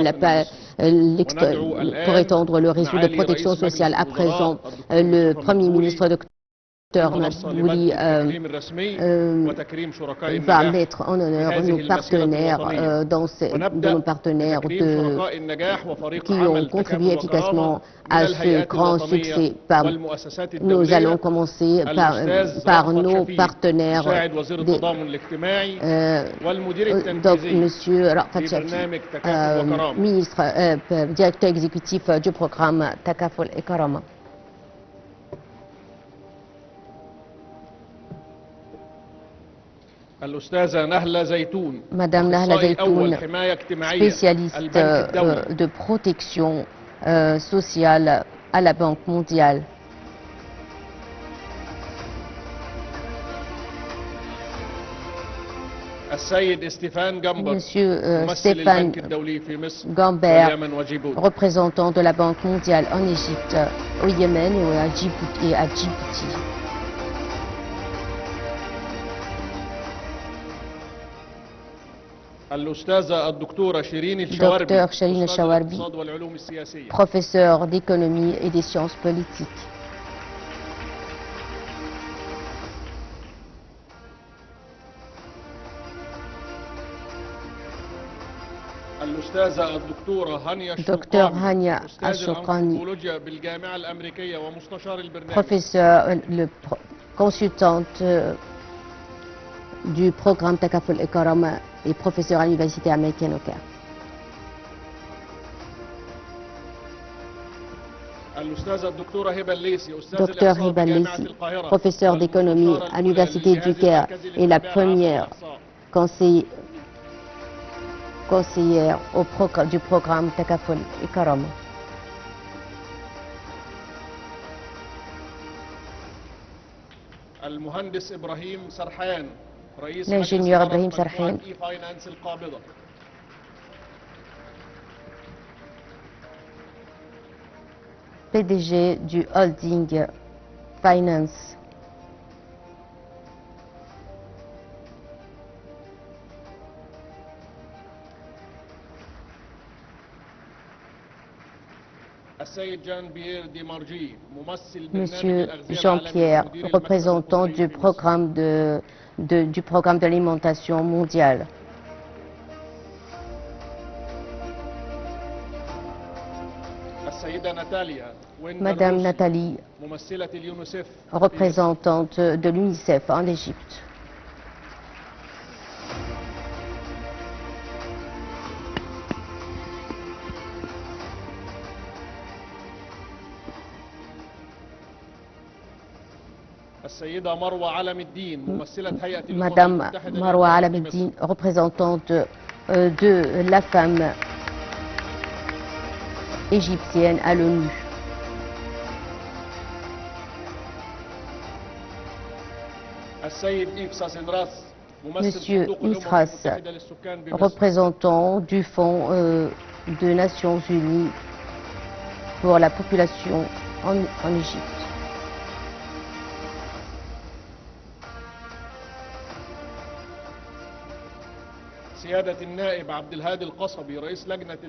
le réseau de protection sociale. À présent, le Premier ministre Dr Masouli va mettre en honneur nos partenaires, qui ont contribué efficacement à ce grand succès. Nous allons commencer par nos partenaires, donc Monsieur Rafat Chaki, directeur exécutif du programme Takaful Karama. Madame Nahla Zaytoun, spécialiste de protection sociale à la Banque mondiale. Monsieur Stéphane Gambert, représentant de la Banque mondiale en Égypte, au Yémen et à Djibouti. Docteur Chérine Chawarbi, professeur d'économie et des sciences politiques. Docteur Hania Ashokani, professeur, consultante du programme Takaful Karama et professeur à l'Université américaine au Caire. Docteur Hiba Leisi, professeur d'économie à l'Université du Caire et la première conseillère du programme Takaful Karama. L'ingénieur Ibrahim Sarhan, PDG du Holding Finance. Monsieur Jean-Pierre, représentant du programme d'alimentation mondiale. Madame Nathalie, représentante de l'UNICEF en Égypte. Madame Marwa Alameddin, représentante de la femme égyptienne à l'ONU. Monsieur Isras, représentant du Fonds des Nations Unies pour la population en Égypte.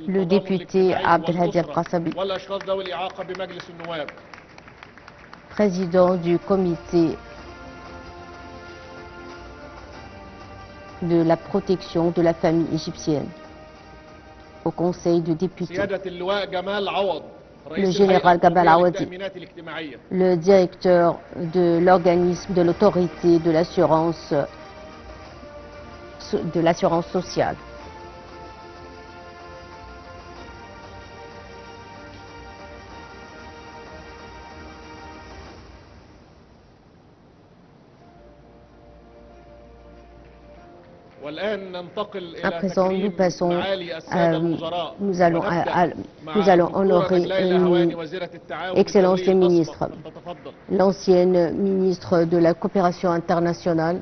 Le député Abdelhadi Al-Qasabi, président du comité de la protection de la famille égyptienne. au Conseil de députés. سيادة اللواء جمال عوض Le رئيس général الهيئة Gabal القومية Awadi, للتأمينات الاجتماعية. le directeur de l'organisme de l'autorité de l'assurance sociale. والآن ننتقل À إلى présent, nous تكريم passons, معالي السادة الوزراء. nous allons ونبدأ مع honorer الدكتورة نجلاء الأهواني وزيرة التعاون Excellences les الدولي ministres, الأسبق. فلتتفضل. l'ancienne ministre de la coopération internationale,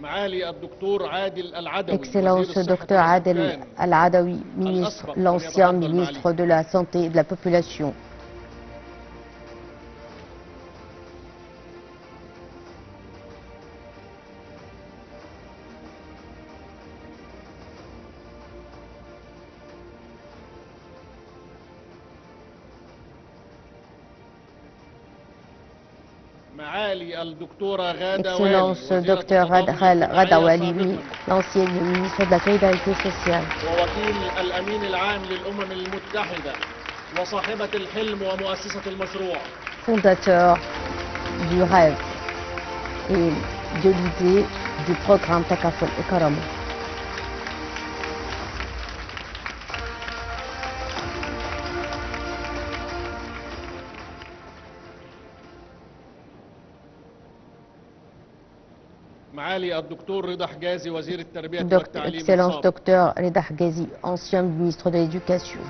معالي الدكتور عادل العدوي Excellence وزير الصحة Dr Adel والسكان. Al-Adawi, l'ancien ministre de la Santé et de la Population. معالي الدكتورة غادة Excellence والي وزيرة Dr التضامن Rada الاجتماعي Wali, سابقاً، l'ancienne ministre de la Solidarité sociale. ووكيل الأمين العام للأمم المتحدة وصاحبة الحلم ومؤسسة المشروع. Fondateur du rêve et de l'idée du programme Takaful Ikarama. معالي الدكتور رضا حجازي وزير التربية Excellence والتعليم السابق. Dr Reda Ghazi, ancien ministre de l'Éducation.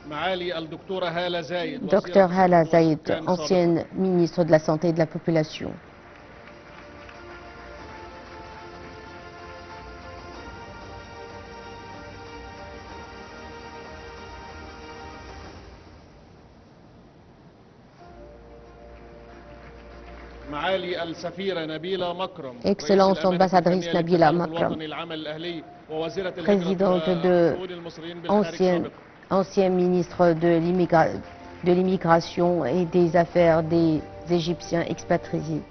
معالي الدكتورة هالة زايد Dr وزيرة Hala الصحة Zaid, والسكان سابقاً. ancienne ministre de la Santé et de la Population. معالي السفيرة نبيلة مكرم Excellence ambassadrice Nabila Makram, présidente de ancien ministre de l'immigration et des affaires des Égyptiens expatriés.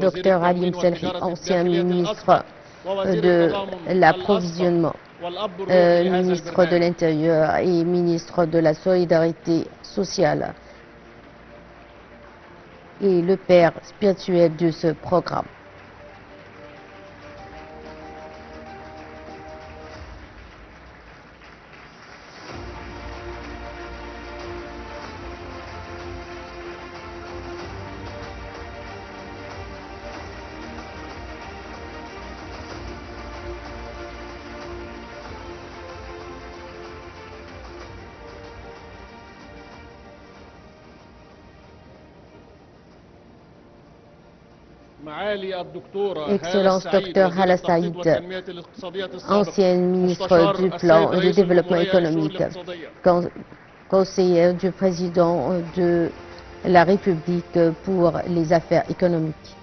Dr Ali Mselhi, ancien ministre de l'approvisionnement, ministre de l'Intérieur et ministre de la Solidarité sociale, et le père spirituel de ce programme. Excellence Dr Hala Saïd, ancienne ministre du Plan et du Développement économique, conseillère du président de la République pour les affaires économiques.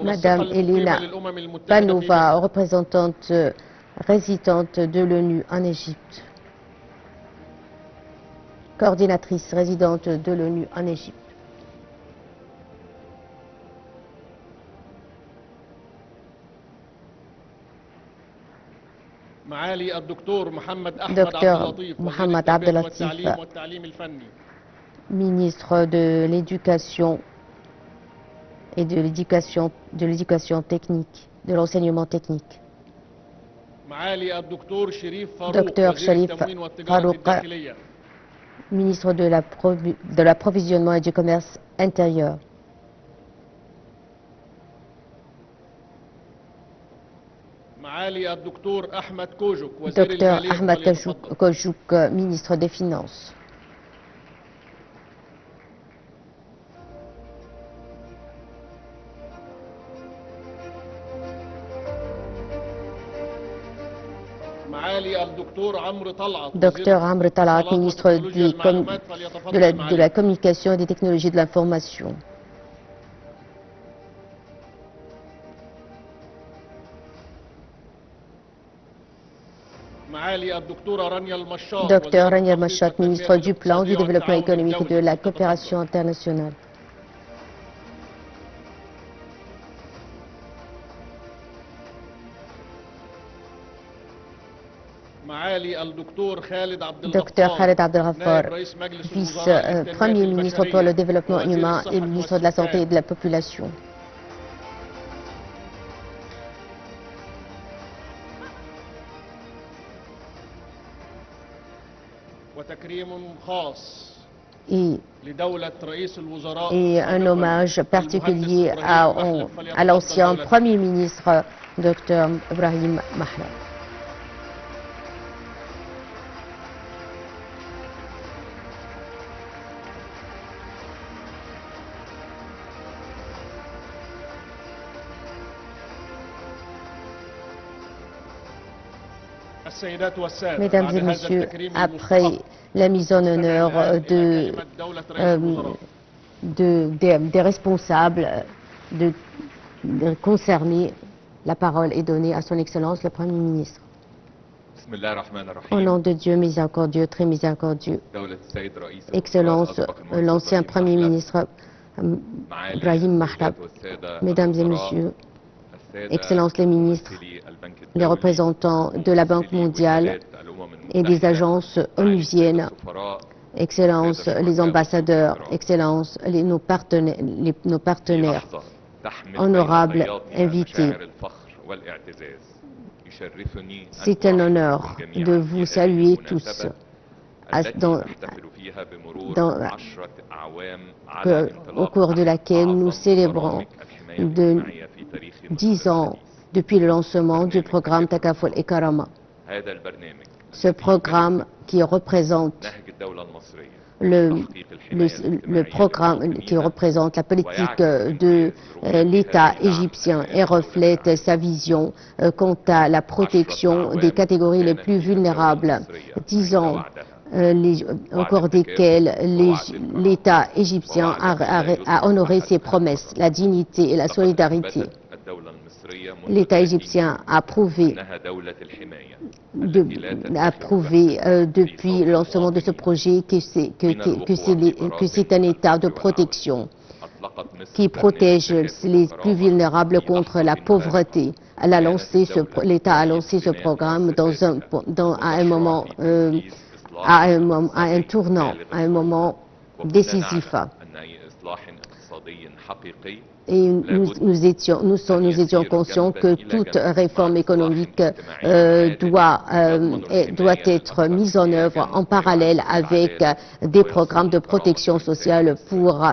Madame Elena Banova, représentante résidente de l'ONU en Égypte, coordinatrice résidente de l'ONU en Égypte. Dr Mohamed Abdelatif, ministre de l'Éducation et de l'éducation technique, de l'enseignement technique. Dr Sharif Farouk, ministre de l'Approvisionnement et du Commerce intérieur. معالي الدكتور أحمد كوجك وزير Docteur المالية Ahmad فليتفضل. Kojouk, ministre des Finances. معالي الدكتور عمرو طلعت Docteur Amr Talat, الاتصالات ministre وتكنولوجيا de المعلومات فليتفضل la معالي. Communication et des Technologies de l'Information. معالي الدكتورة رانيا المشاط Docteur وزيرة Rania التخطيط Machat, والتنمية ministre du Plan, du الاقتصادية Développement والتعاون économique et de الدولي. la تفضل. coopération internationale. معالي الدكتور خالد عبد Docteur Khaled Abdel نائب Ghaffar, رئيس مجلس الوزراء للتنمية Vice-Premier ministre pour le développement ووزير humain الصحة et ministre de la Santé et de la Population. وتكريم خاص Et لدولة رئيس الوزراء et un hommage particulier à l'ancien Premier ministre, Dr Ibrahim Mahlab. السيدات والسادة Mesdames بعد et هذا messieurs, التكريم après المستحق la mise en honneur إلى كلمة دولة رئيس الوزراء. des responsables concernés, la parole est donnée à son Excellence le Premier ministre. بسم الله الرحمن Au الرحيم. nom de Dieu miséricordieux, très miséricordieux, دولة السيد رئيس Excellence, الوزراء الأسبق المنصور l'ancien إبراهيم Premier محلب، ministre معالي Ibrahim السيدات Mahlab, والسادة Mesdames et الوزراء، Messieurs, السادة Excellences les ministres, ممثلي البنك les الدولي، représentants de la Banque ممثلي mondiale وكالات الأمم et des المتحدة، agences معالي onusiennes, السادة السفراء، Excellences السادة les الشركاء ambassadeurs, والضيوف الكرام. Excellences nos في partenaires, لحظة تحمل honorables بين ضياطنا invités. مشاعر الفخر والاعتزاز. يشرفني أن C'est un honneur أرحب بكم de جميعاً vous في هذه saluer المناسبة tous التي dans- نحتفل فيها بمرور dans- 10 أعوام على au cours de laquelle nous célébrons de 10 ans depuis le lancement du programme Takaful et Karama. Ce programme qui représente le programme qui représente la politique de l'État égyptien et reflète sa vision quant à la protection des catégories les plus vulnérables. 10 ans au cours desquels l'État égyptien a honoré ses promesses, la dignité et la solidarité. L'État égyptien a prouvé depuis le lancement de ce projet que c'est un État de protection qui protège les plus vulnérables contre la pauvreté. L'État a lancé ce programme à un tournant, à un moment décisif. Et nous étions conscients que toute réforme économique doit être mise en œuvre en parallèle avec des programmes de protection sociale pour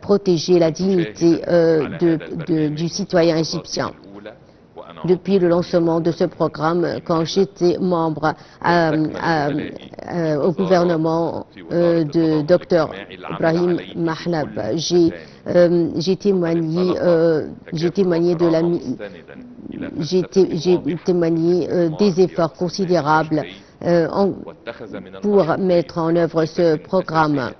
protéger la dignité du citoyen égyptien. Depuis le lancement de ce programme, quand j'étais membre au gouvernement de Dr Ibrahim Mahlab, j'ai témoigné des efforts considérables pour mettre en œuvre ce programme.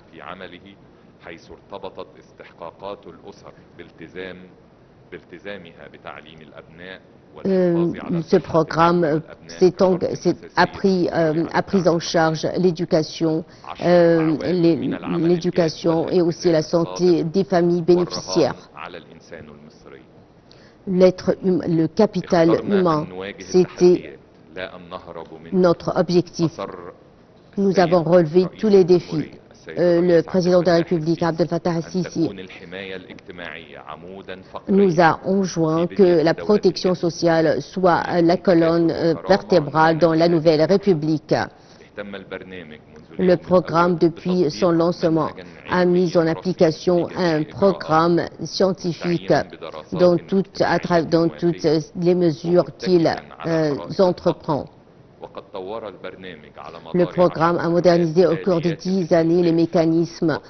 Ce programme a pris en charge l'éducation et aussi la santé des familles bénéficiaires. Le capital humain, c'était notre objectif. Nous avons relevé tous les défis. Le président de la République, Abdel Fattah el-Sisi, nous a enjoint que la protection sociale soit la colonne vertébrale dans la nouvelle République. Le programme, depuis son lancement, a mis en application un programme scientifique dans toutes les mesures qu'il entreprend. Le programme a modernisé au cours de 10 années les mécanismes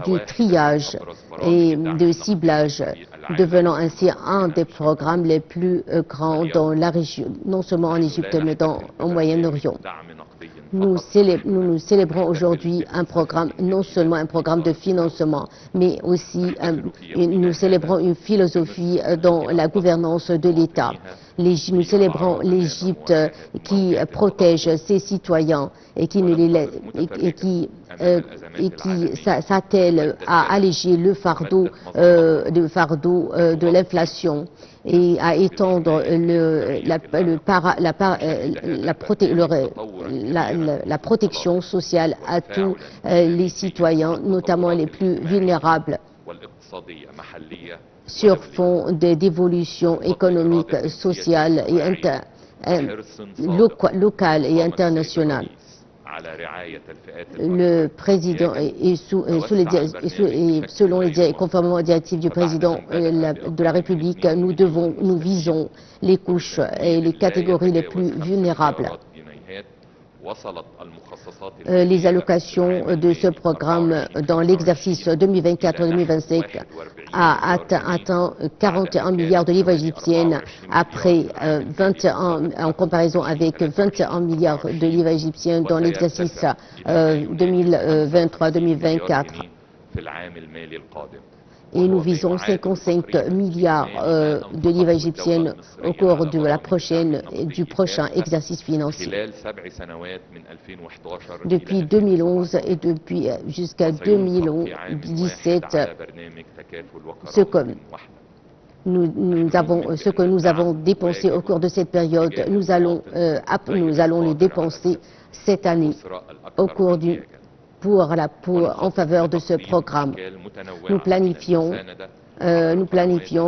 du triage et de ciblage, devenant ainsi un des programmes les plus grands dans la région, non seulement en Égypte, mais au Moyen-Orient. Nous célébrons aujourd'hui un programme, non seulement un programme de financement, mais aussi nous célébrons une philosophie dans la gouvernance de l'État. Nous célébrons l'Égypte qui protège ses citoyens et qui s'attelle à alléger le fardeau de l'inflation et à étendre la protection sociale à tous les citoyens, notamment les plus vulnérables, sur fond d'évolution économique, sociale et locale et internationale. Le président, conformément aux directives du président de la République, nous visons les couches et les catégories les plus vulnérables. Les allocations de ce programme dans l'exercice 2024-2025 a atteint 41 milliards de livres égyptiennes après 21, en comparaison avec 21 milliards de livres égyptiennes dans l'exercice 2023-2024. Et nous visons 55 milliards de livres égyptiennes au cours du prochain exercice financier. Depuis 2011 et jusqu'à 2017, ce que nous avons dépensé au cours de cette période, nous allons le dépenser cette année au cours en faveur de ce programme. Nous planifions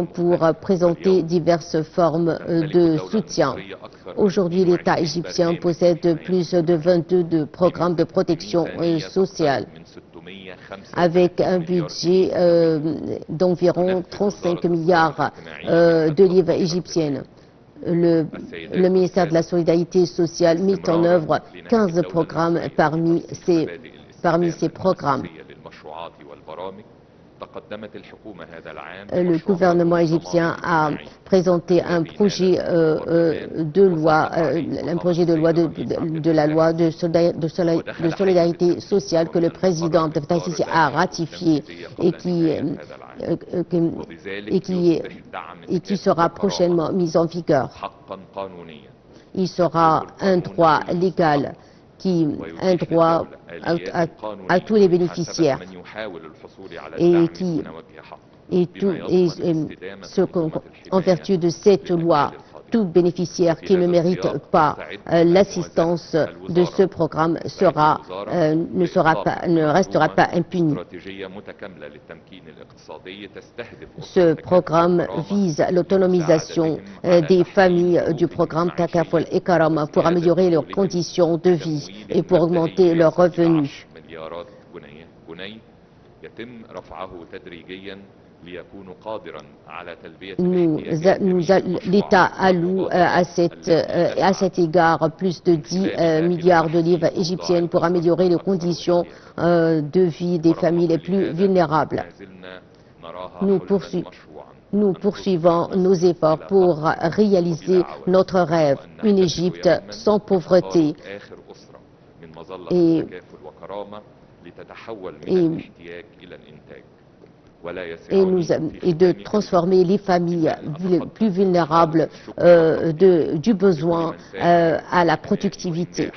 pour présenter diverses formes de soutien. Aujourd'hui, l'État égyptien possède plus de 22 programmes de protection sociale, avec un budget d'environ 35 milliards de livres égyptiennes. Le ministère de la Solidarité sociale met en œuvre 15 programmes parmi ces programmes. Le gouvernement égyptien a présenté un projet de loi de solidarité sociale que le président Abdel Fattah el-Sisi a ratifié et qui sera prochainement mis en vigueur. Il sera un droit légal, un droit à tous les bénéficiaires en vertu de cette loi, tout bénéficiaire qui ne mérite pas l'assistance de ce programme ne restera pas impuni. Ce programme vise l'autonomisation des familles du programme Takaful et Karama pour améliorer leurs conditions de vie et pour augmenter leurs revenus. L'État alloue à cet égard plus de 10 milliards de livres égyptiennes pour améliorer les conditions de vie des familles les plus vulnérables. Nous poursuivons nos efforts pour réaliser notre rêve, une Égypte sans pauvreté et de transformer les familles plus vulnérables du besoin à la productivité.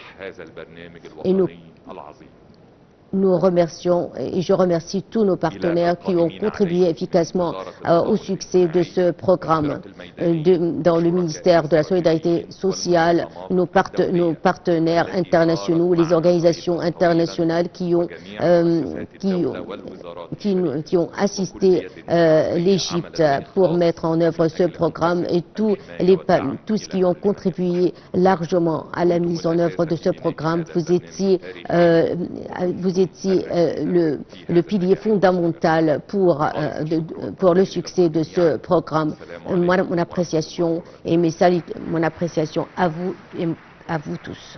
nous remercions et je remercie tous nos partenaires qui ont contribué efficacement au succès de ce programme. Dans le ministère de la Solidarité sociale, nos partenaires internationaux, les organisations internationales qui ont assisté l'Égypte pour mettre en œuvre ce programme et tous qui ont contribué largement à la mise en œuvre de ce programme. Vous étiez le pilier fondamental pour le succès de ce programme. Mon appréciation et mon appréciation à vous et à vous tous.